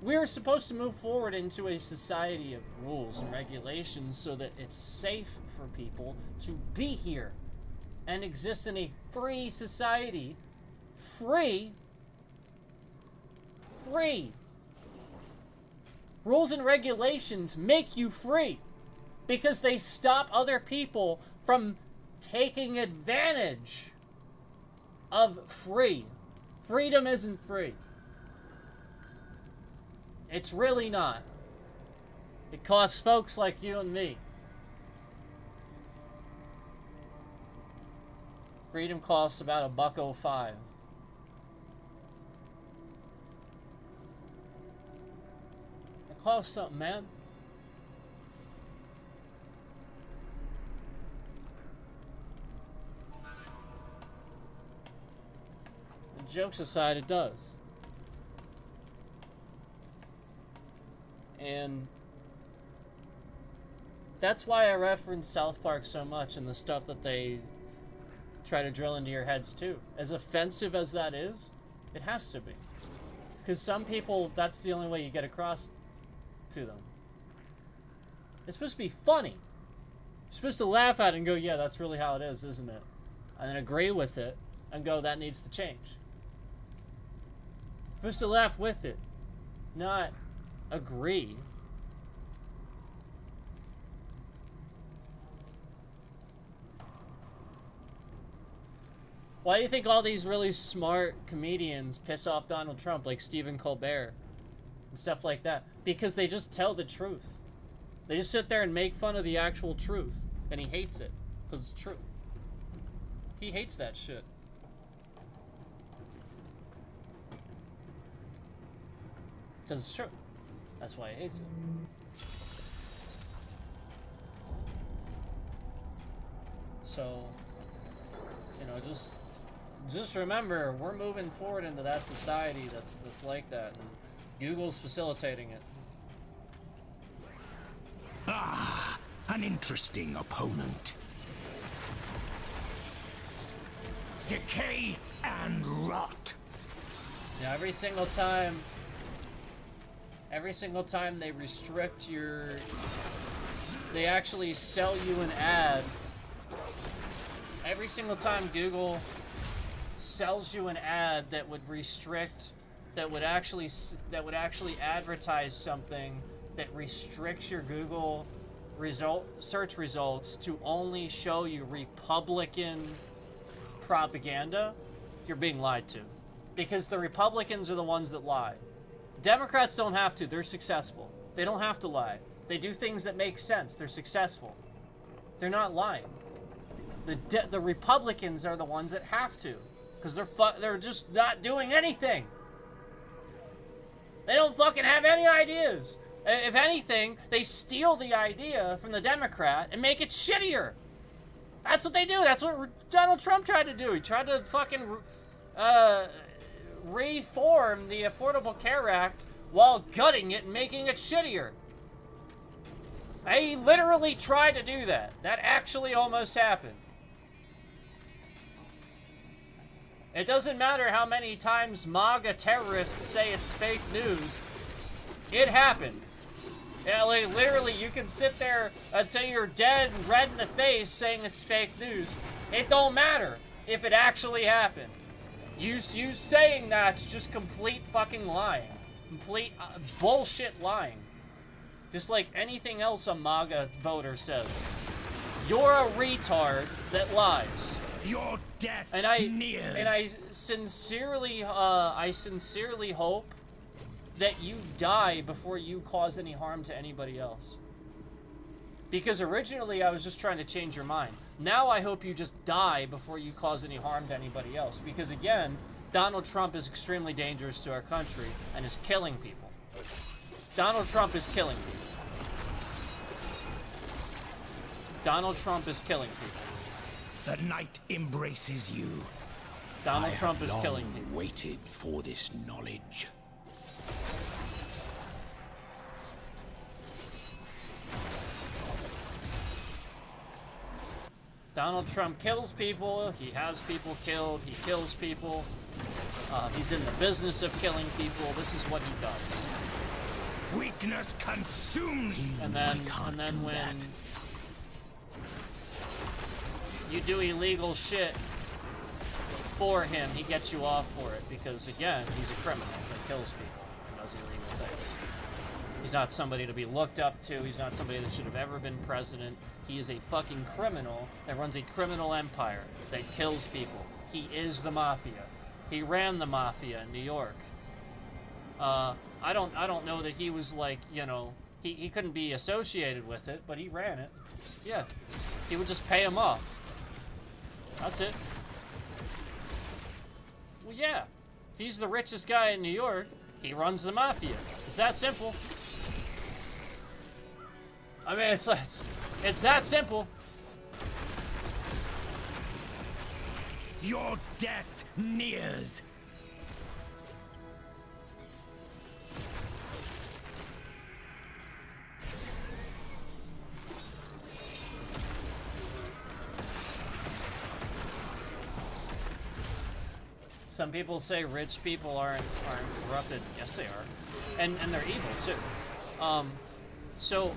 We're supposed to move forward into a society of rules and regulations so that it's safe for people to be here and exist in a free society. Free. Rules and regulations make you free because they stop other people from taking advantage of free. Freedom isn't free. It's really not. It costs folks like you and me. Freedom costs about $1.05. It costs something, man. And jokes aside, it does. And that's why I reference South Park so much and the stuff that they try to drill into your heads too. As offensive as that is, it has to be. Because some people, that's the only way you get across to them. It's supposed to be funny. You're supposed to laugh at it and go, yeah, that's really how it is, isn't it? And then agree with it and go, that needs to change. You're supposed to laugh with it, not agree. Why do you think all these really smart comedians piss off Donald Trump, like Stephen Colbert and stuff like that? Because they just tell the truth. They just sit there and make fun of the actual truth, and he hates it because it's true. He hates that shit. Because it's true. That's why he hates it. So, you know, just remember, we're moving forward into that society that's like that, and Google's facilitating it. Ah, An interesting opponent. Decay and rot. Yeah, every single time they restrict your... They actually sell you an ad. Every single time Google sells you an ad that would restrict, that would actually advertise something that restricts your Google search results to only show you Republican propaganda, you're being lied to. Because the Republicans are the ones that lie. Democrats don't have to. They're successful. They don't have to lie. They do things that make sense. They're successful. They're not lying. The Republicans are the ones that have to, because they're just not doing anything. They don't fucking have any ideas. If anything, they steal the idea from the Democrat and make it shittier. That's what they do. That's what Donald Trump tried to do. He tried to fucking reform the Affordable Care Act while gutting it and making it shittier. He literally tried to do that. That actually almost happened. It doesn't matter how many times MAGA terrorists say it's fake news. It happened. Yeah, like, literally, you can sit there until you're dead and red in the face saying it's fake news. It don't matter if it actually happened. You saying that's just complete fucking lying. Complete bullshit lying. Just like anything else a MAGA voter says. You're a retard that lies. Your death nears. And I sincerely hope that you die before you cause any harm to anybody else. Because originally I was just trying to change your mind. Now I hope you just die before you cause any harm to anybody else. Because again, Donald Trump is extremely dangerous to our country and is killing people. Donald Trump is killing people. Donald Trump is killing people. The night embraces you. Donald Trump is killing people. I have long waited for this knowledge. Donald Trump kills people. He has people killed. He kills people. He's in the business of killing people. This is what he does. Weakness consumes you. And then when you do illegal shit for him, he gets you off for it because, again, he's a criminal that kills people and does illegal things. He's not somebody to be looked up to. He's not somebody that should have ever been president. He is a fucking criminal that runs a criminal empire that kills people. He is the mafia. He ran the mafia in New York. I don't know that he was like, you know, he couldn't be associated with it, but he ran it. Yeah. He would just pay him off. That's it. Well, yeah. If he's the richest guy in New York, he runs the mafia. It's that simple. I mean, it's that simple. Your death nears. Some people say rich people aren't corrupted. Yes, they are, and they're evil too. So,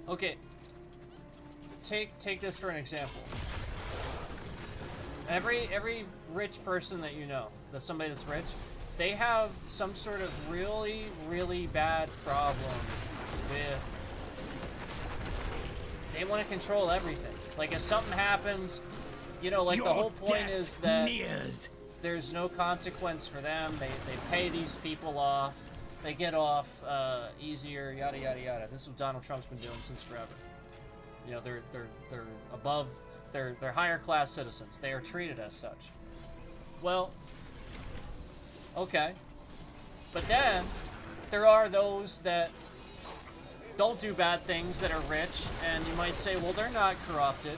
okay, take this for an example. Every rich person that you know, that's somebody that's rich, they have some sort of really, really bad problem with, they want to control everything. Like if something happens, you know, like the whole point is that there's no consequence for them. They pay these people off. They get off easier, yada yada yada. This is what Donald Trump's been doing since forever. You know, they're above, they're higher class citizens. They are treated as such. Well, okay, but then there are those that don't do bad things that are rich, and you might say, well, they're not corrupted.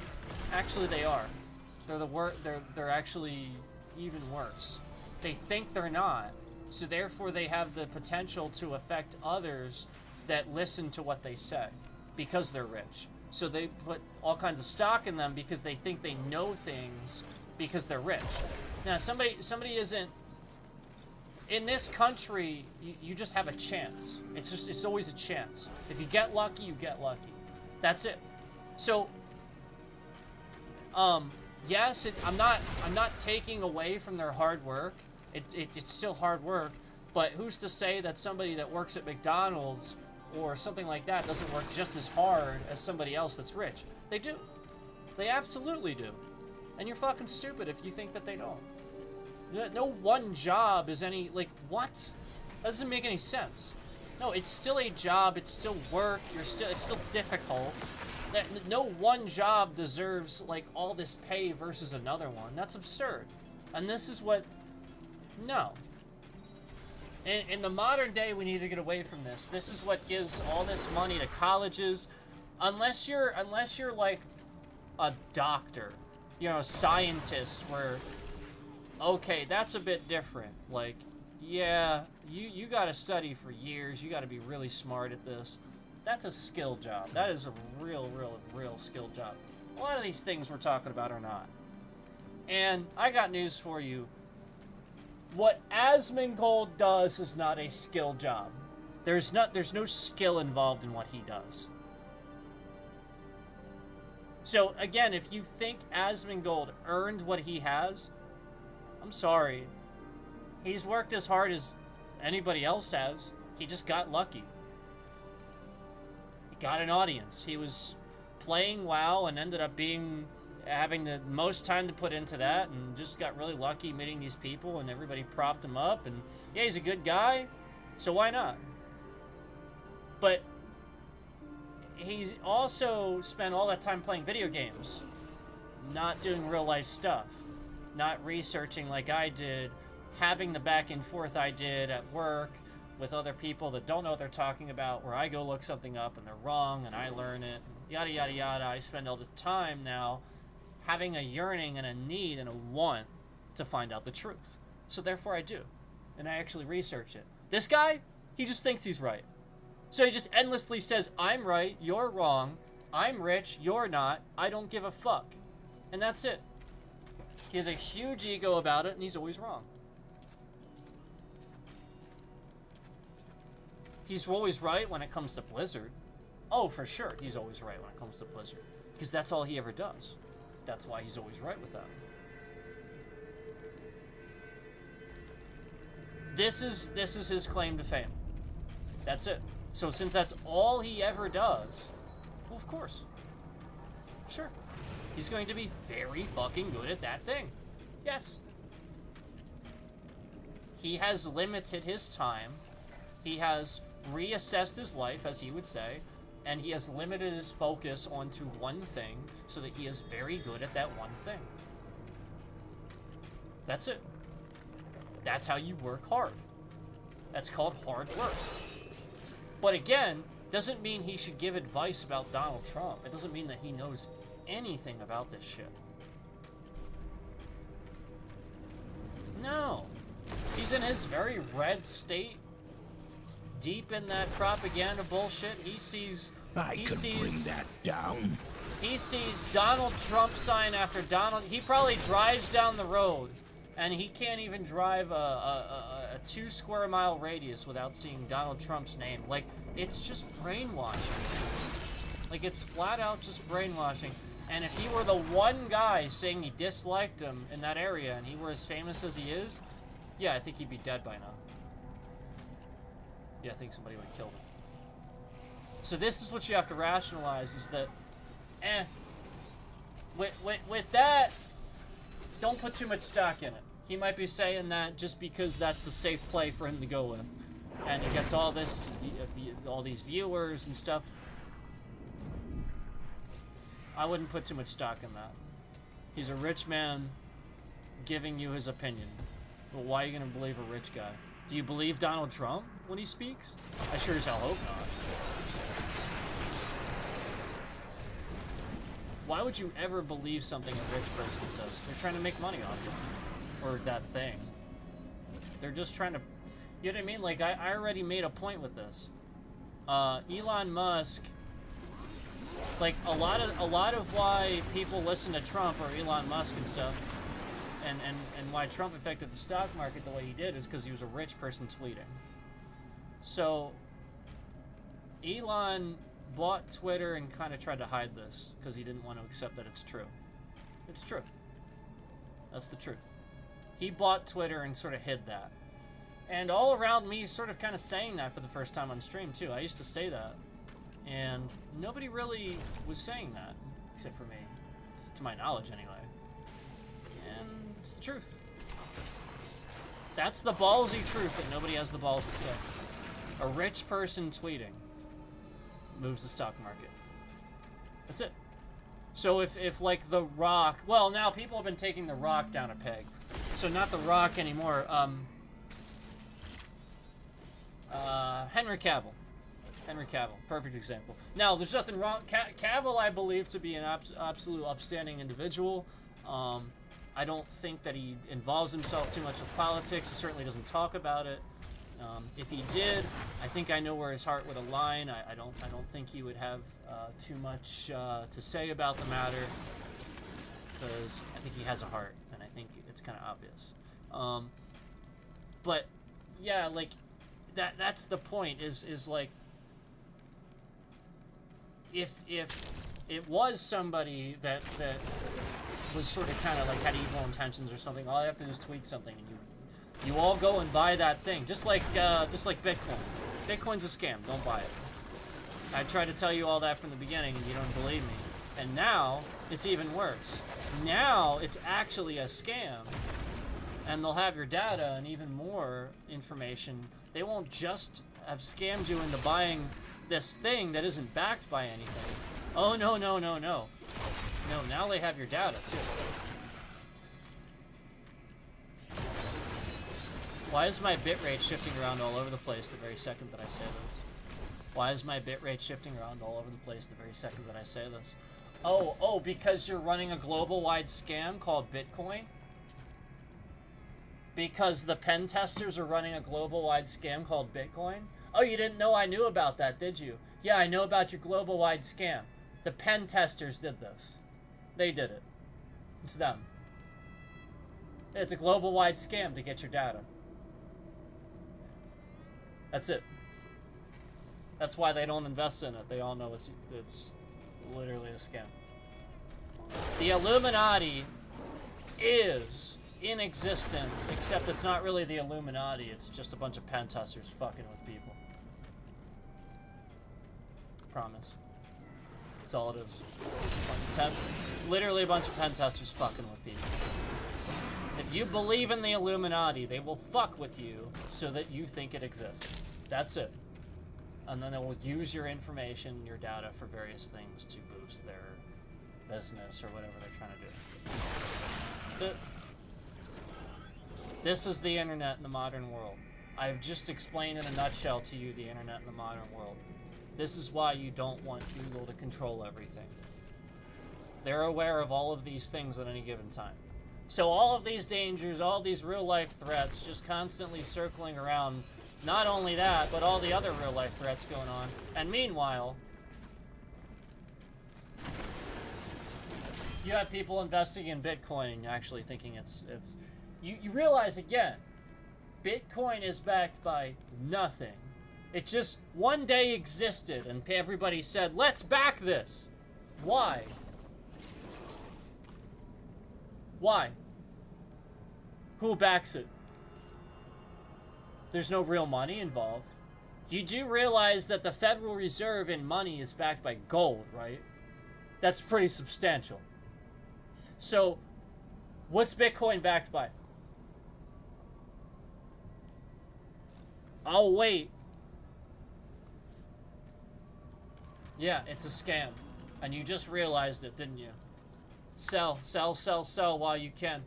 Actually, they are. They're actually even worse. They think they're not, so therefore they have the potential to affect others that listen to what they say because they're rich. So they put all kinds of stock in them because they think they know things because they're rich. Now, somebody isn't... In this country, you just have a chance. It's always a chance. If you get lucky, you get lucky. That's it. So, yes, I'm not taking away from their hard work. It's still hard work, but who's to say that somebody that works at McDonald's or something like that doesn't work just as hard as somebody else that's rich? They do. They absolutely do. And you're fucking stupid if you think that they don't. No one job is any, like, what? That doesn't make any sense. No, it's still a job, it's still work, it's still difficult. No one job deserves, like, all this pay versus another one. That's absurd. And this is what, no. In the modern day, we need to get away from this. This is what gives all this money to colleges. Unless you're like a doctor, you know, a scientist, where, okay, that's a bit different. Like, yeah, you gotta study for years. You gotta be really smart at this. That's a skill job. That is a real skill job. A lot of these things we're talking about are not. And I got news for you. What Asmongold does is not a skill job. There's no skill involved in what he does. So again, if you think Asmongold earned what he has, I'm sorry. He's worked as hard as anybody else has. He just got lucky. He got an audience. He was playing WoW and ended up having the most time to put into that, and just got really lucky meeting these people, and everybody propped him up, and yeah, he's a good guy, so why not? But he's also spent all that time playing video games, not doing real life stuff, not researching like I did, having the back and forth I did at work with other people that don't know what they're talking about, where I go look something up and they're wrong and I learn it, yada yada yada. I spend all the time now having a yearning and a need and a want to find out the truth. So therefore I do. And I actually research it. This guy, he just thinks he's right. So he just endlessly says, I'm right, you're wrong, I'm rich, you're not, I don't give a fuck. And that's it. He has a huge ego about it, and he's always wrong. He's always right when it comes to Blizzard. Oh, for sure, he's always right when it comes to Blizzard. Because that's all he ever does. That's why he's always right with that. This is his claim to fame. That's it. So since that's all he ever does, well, of course. Sure. He's going to be very fucking good at that thing. Yes. He has limited his time. He has reassessed his life, as he would say, and he has limited his focus onto one thing so that he is very good at that one thing. That's it. That's how you work hard. That's called hard work. But again, doesn't mean he should give advice about Donald Trump. It doesn't mean that he knows anything about this shit. No. He's in his very red state, deep in that propaganda bullshit. He sees bring that down. He sees Donald Trump sign after Donald. He probably drives down the road, and he can't even drive a 2 square mile radius without seeing Donald Trump's name. Like, it's just brainwashing. Like, it's flat out just brainwashing. And if he were the one guy saying he disliked him in that area, and he were as famous as he is, yeah, I think he'd be dead by now. Yeah, I think somebody would have killed him. So this is what you have to rationalize, is that, with that, don't put too much stock in it. He might be saying that just because that's the safe play for him to go with. And he gets all these viewers and stuff. I wouldn't put too much stock in that. He's a rich man giving you his opinion. But why are you going to believe a rich guy? Do you believe Donald Trump when he speaks? I sure as hell hope not. Why would you ever believe something a rich person says? They're trying to make money off you. Or that thing. They're just trying to... You know what I mean? Like, I already made a point with this. Elon Musk, like a lot of why people listen to Trump or Elon Musk and stuff, and why Trump affected the stock market the way he did is because he was a rich person tweeting. So Elon bought Twitter and kind of tried to hide this because he didn't want to accept that it's true. It's true. That's the truth. He bought Twitter and sort of hid that. And all around me sort of kind of saying that for the first time on stream too. I used to say that. And nobody really was saying that, except for me. To my knowledge anyway. And it's the truth. That's the ballsy truth that nobody has the balls to say. A rich person tweeting moves the stock market. That's it. So if like The Rock, well, now people have been taking The Rock down a peg. So not The Rock anymore. Henry Cavill. Henry Cavill, perfect example. Now, there's nothing wrong. Cavill, I believe to be an absolute upstanding individual. I don't think that he involves himself too much with politics. He certainly doesn't talk about it. If he did, I think I know where his heart would align. I don't think he would have too much to say about the matter, because I think he has a heart, and I think it's kind of obvious. But yeah, like that's the point. Is like if it was somebody that was sort of kind of like had evil intentions or something, all I have to do is tweet something, and you all go and buy that thing, just like Bitcoin. Bitcoin's a scam. Don't buy it. I tried to tell you all that from the beginning, and you don't believe me. And now it's even worse. Now it's actually a scam, and they'll have your data and even more information. They won't just have scammed you into buying this thing that isn't backed by anything. Oh no. No, now they have your data too. Why is my bitrate shifting around all over the place the very second that I say this? Why is my bitrate shifting around all over the place the very second that I say this? Oh, because you're running a global-wide scam called Bitcoin? Because the pen testers are running a global-wide scam called Bitcoin? Oh, you didn't know I knew about that, did you? Yeah, I know about your global-wide scam. The pen testers did this. They did it. It's them. It's a global-wide scam to get your data. That's it. That's why they don't invest in it. They all know it's literally a scam. The Illuminati is in existence, except it's not really the Illuminati. It's just a bunch of pen testers fucking with people. Promise. That's all it is. Literally a bunch of pen testers fucking with people. If you believe in the Illuminati, they will fuck with you so that you think it exists. That's it. And then they will use your information, your data for various things to boost their business or whatever they're trying to do. That's it. This is the internet in the modern world. I've just explained in a nutshell to you the internet in the modern world. This is why you don't want Google to control everything. They're aware of all of these things at any given time. So all of these dangers, all these real-life threats just constantly circling around. Not only that, but all the other real-life threats going on. And meanwhile, you have people investing in Bitcoin and actually thinking it's you realize again, Bitcoin is backed by nothing. It just one day existed and everybody said, let's back this. Why? Why? Who backs it? There's no real money involved. You do realize that the Federal Reserve in money is backed by gold, right? That's pretty substantial. So, what's Bitcoin backed by? Oh, wait. Yeah, it's a scam. And you just realized it, didn't you? Sell while you can.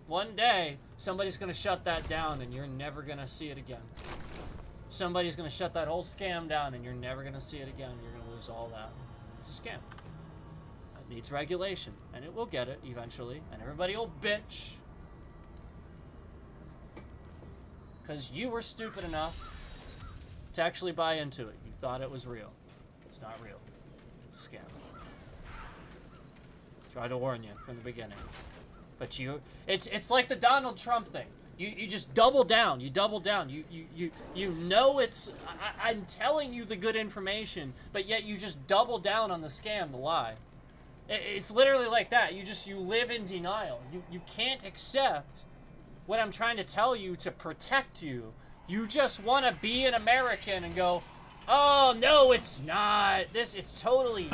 One day, somebody's going to shut that down and you're never going to see it again. Somebody's going to shut that whole scam down and you're never going to see it again. You're going to lose all that. It's a scam. It needs regulation, and it will get it eventually, and everybody will bitch. Because you were stupid enough to actually buy into it, you thought it was real. It's not real. It's a scam. Try to warn you from the beginning. But it's like the Donald Trump thing. You just double down. You double down. You know it's. I'm telling you the good information, but yet you just double down on the scam, the lie. It's literally like that. You live in denial. You can't accept what I'm trying to tell you to protect you. You just want to be an American and go, oh no, it's not. It's totally.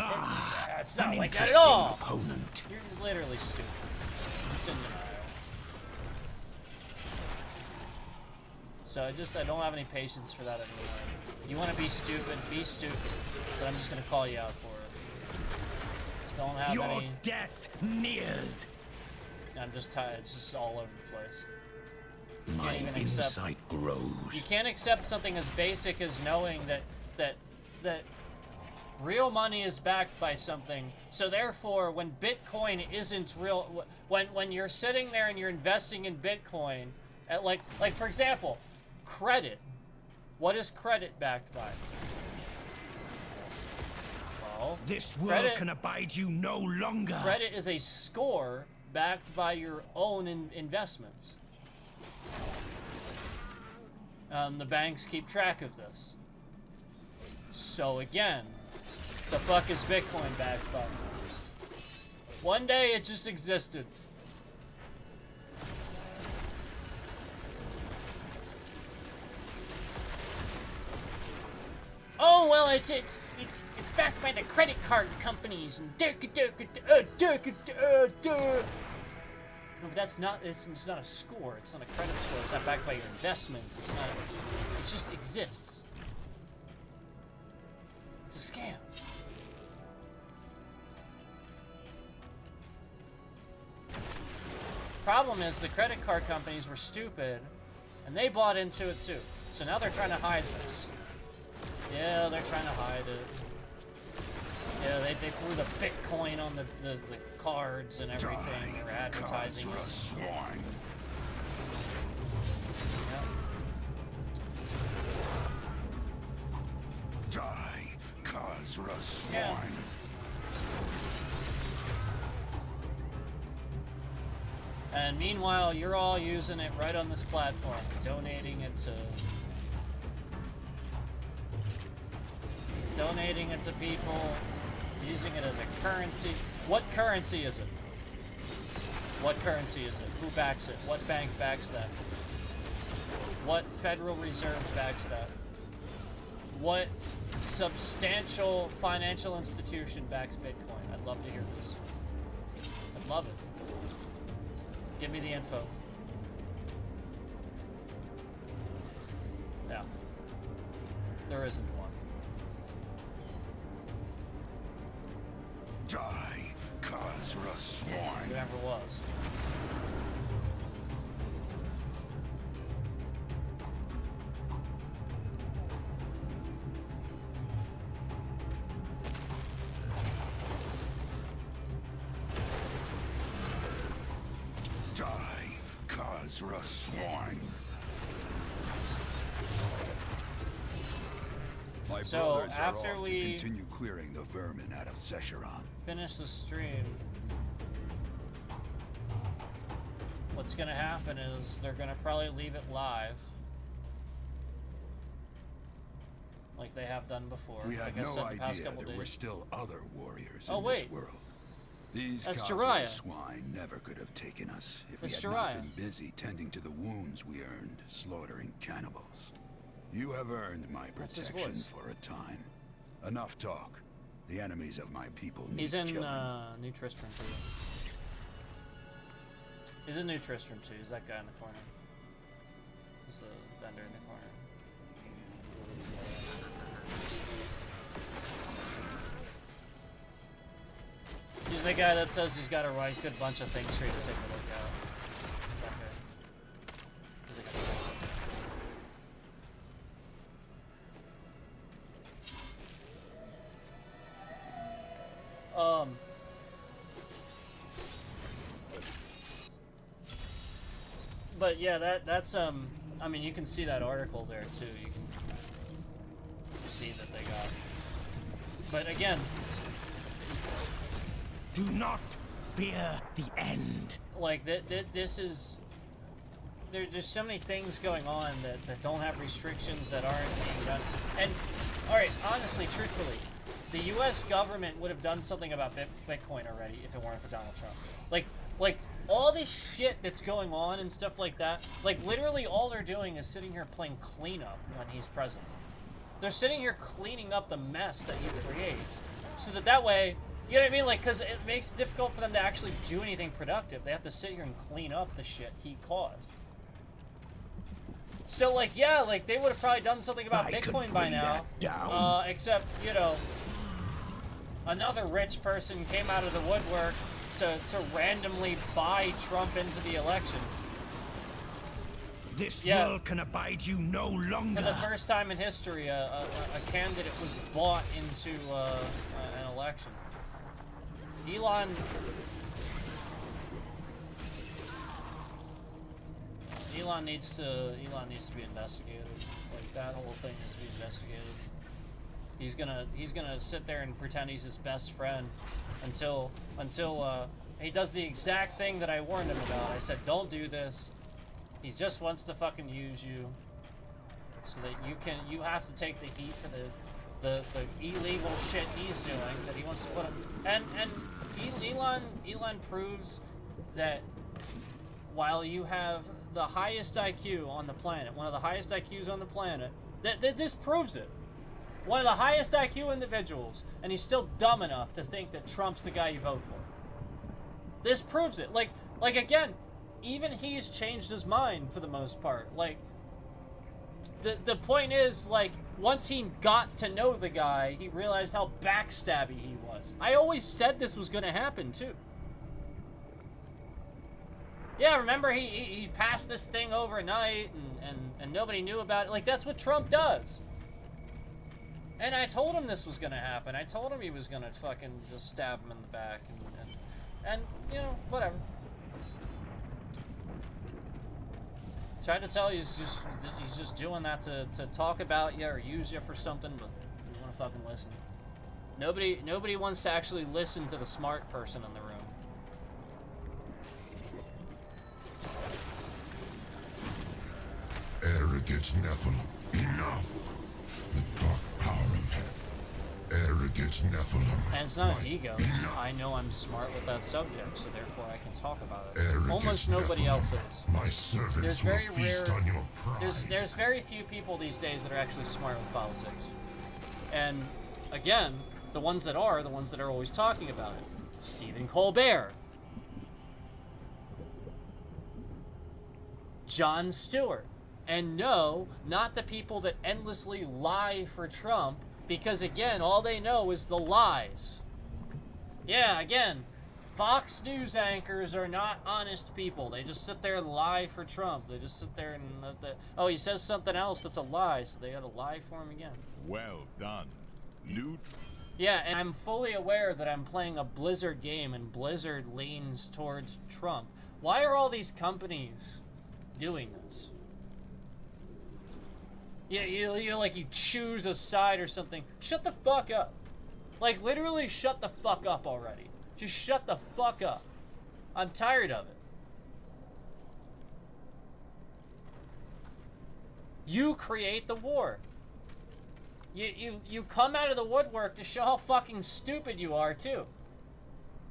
It's not like that at all. Opponent. You're literally stupid. Just in denial. So I don't have any patience for that anymore. You want to be stupid, but I'm just gonna call you out for it. Just don't have Your any. death nears. I'm just tired. It's just all over the place. My even accept- insight grows. You can't accept something as basic as knowing that real money is backed by something. So therefore, when Bitcoin isn't real, when you're sitting there and you're investing in Bitcoin, like for example, credit. What is credit backed by? Well, This world credit- can abide you no longer. Credit is a score backed by your own investments. The banks keep track of this. So again, the fuck is Bitcoin backed by? One day it just existed. Oh well, it's backed by the credit card companies and No, but that's not. It's not a score. It's not a credit score. It's not backed by your investments. It's not. It just exists. It's a scam. Problem is, the credit card companies were stupid, and they bought into it too. So now they're trying to hide this. Yeah, they're trying to hide it. Yeah, they threw the Bitcoin on the cards and everything. They were advertising it. Swine. Yep. Die, Khazra swine. Yeah. And meanwhile, you're all using it right on this platform, donating it to people, using it as a currency. What currency is it? What currency is it? Who backs it? What bank backs that? What Federal Reserve backs that? What substantial financial institution backs Bitcoin? I'd love to hear this. I'd love it. Give me the info. Yeah. There isn't one. Die, Khazra swine. There never was. Die, Khazra swine. My So, brothers are after off we- to continue clearing the vermin out of Secheron. Finish the stream. What's gonna happen is they're gonna probably leave it live. Like they have done before. We had like I no said the past idea couple there days. were still other warriors Oh, in wait. this world. These That's Khazra Jiraiya. swine never could have taken us if we That's had Jiraiya. not been busy tending to the wounds we earned slaughtering cannibals. You have earned my That's his protection voice. for a time. Enough talk. The enemies of my people need He's in killing. New Tristram 2. He's in New Tristram 2. He's that guy in the corner. He's the vendor in the corner. He's the guy that says he's got a right good bunch of things for you to take a look at. Okay. He's like a section. But yeah, that's I mean, you can see that article there too. You can see currency that they got. But again, Do not fear the end. like this is there's just so many things going on that don't have restrictions, that aren't being done. And all right, honestly, truthfully, the U.S. government would have done something about Bitcoin already if it weren't for Donald Trump. Like all this shit that's going on and stuff like that. Like literally, all they're doing is sitting here playing cleanup when he's president. They're sitting here cleaning up the mess that he creates, so that way. You know what I mean? Like, because it makes it difficult for them to actually do anything productive. They have to sit here and clean up the shit he caused. So, like, yeah, like, they would have probably done something about Bitcoin by now. Except, you know, another rich person came out of the woodwork to randomly buy Trump into the election. This world can abide you no longer. For the first time in history, a candidate was bought into an election. Elon needs to be investigated. Like, that whole thing needs to be investigated. He's gonna sit there and pretend he's his best friend until he does the exact thing that I warned him about. I said, don't do this. He just wants to fucking use you, so that you have to take the heat for the illegal shit he's doing that he wants to put him. And Elon proves that while you have the highest IQ on the planet, one of the highest IQs on the planet, this proves it. One of the highest IQ individuals, and he's still dumb enough to think that Trump's the guy you vote for. This proves it. Like again, even he's changed his mind for the most part. Like, the point is, like, once he got to know the guy, he realized how backstabby he was. I always said this was going to happen, too. Yeah, remember, he passed this thing overnight, and nobody knew about it. Like, that's what Trump does. And I told him this was going to happen. I told him he was going to fucking just stab him in the back. And you know, whatever. Tried to tell you he's just doing that to talk about you or use you for something, but you want to fucking listen. Nobody wants to actually listen to the smart person in the room. Arrogance, Nephilim. Enough. The dark power of hell. Arrogance, Nephilim. And it's not an ego. It's just, I know I'm smart with that subject, so therefore I can talk about it. Arrogance, Almost nobody Nephilim. else is. My servants will feast on your pride. There's very few people these days that are actually smart with politics. And again, the ones that are always talking about it. Stephen Colbert, Jon Stewart, and no, not the people that endlessly lie for Trump, because again, all they know is the lies. Yeah, again, Fox News anchors are not honest people. They just sit there and lie for Trump. They just sit there and oh, he says something else that's a lie, so they gotta lie for him again. Well done. Yeah, and I'm fully aware that I'm playing a Blizzard game, and Blizzard leans towards Trump. Why are all these companies doing this? Yeah, you like you choose a side or something. Shut the fuck up. Like, literally shut the fuck up already. Just shut the fuck up. I'm tired of it. You create the war. You come out of the woodwork to show how fucking stupid you are, too.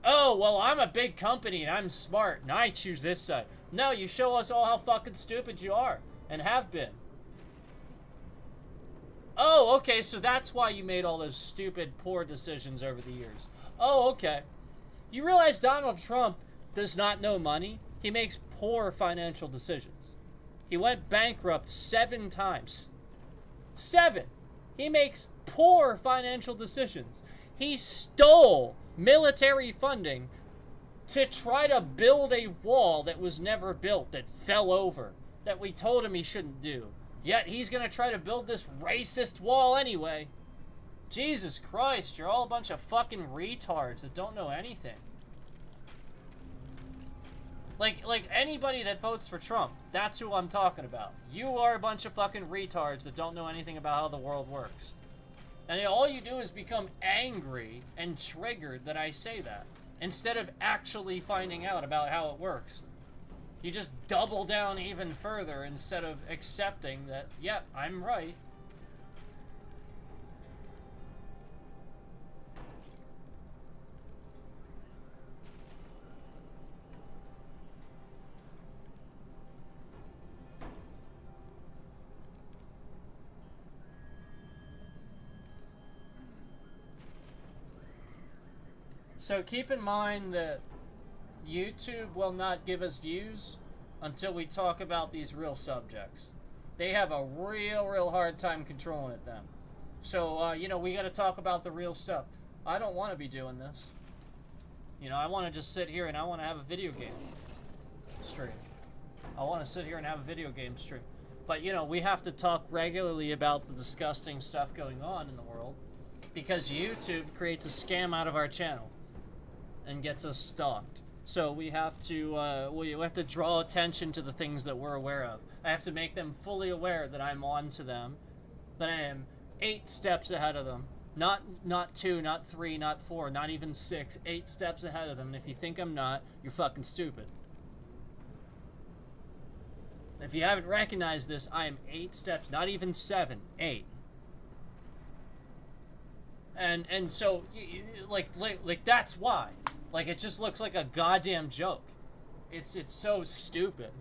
Oh, well, I'm a big company and I'm smart and I choose this side. No, you show us all how fucking stupid you are and have been. Oh, okay, so that's why you made all those stupid, poor decisions over the years. Oh, okay. You realize Donald Trump does not know money? He makes poor financial decisions. He went bankrupt 7 times. 7! He makes poor financial decisions. He stole military funding to try to build a wall that was never built, that fell over, that we told him he shouldn't do. Yet he's going to try to build this racist wall anyway. Jesus Christ, you're all a bunch of fucking retards that don't know anything. Like anybody that votes for Trump, that's who I'm talking about. You are a bunch of fucking retards that don't know anything about how the world works. And all you do is become angry and triggered that I say that, instead of actually finding out about how it works. You just double down even further instead of accepting that, yeah, I'm right. So keep in mind that YouTube will not give us views until we talk about these real subjects. They have a real hard time controlling it then. So, you know, we gotta talk about the real stuff. I don't want to be doing this. You know, I want to just sit here and I want to have a video game stream. I want to sit here and have a video game stream. But, you know, we have to talk regularly about the disgusting stuff going on in the world, because YouTube creates a scam out of our channel and gets us stalked. So we have to draw attention to the things that we're aware of. I have to make them fully aware that I'm on to them, that I am 8 steps ahead of them. Not 2, not 3, not 4, not even 6, 8 steps ahead of them. And if you think I'm not, you're fucking stupid. If you haven't recognized this, I am 8 steps, not even 7, 8. And so, like that's why. Like, it just looks like a goddamn joke. It's so stupid.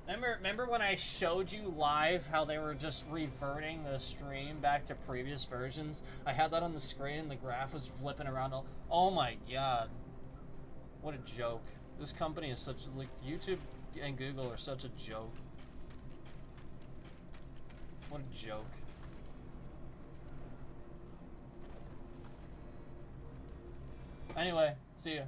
Remember when I showed you live how they were just reverting the stream back to previous versions? I had that on the screen and the graph was flipping around. Oh my god. What a joke. This company is such, like, YouTube and Google are such a joke. What a joke. Anyway, see ya.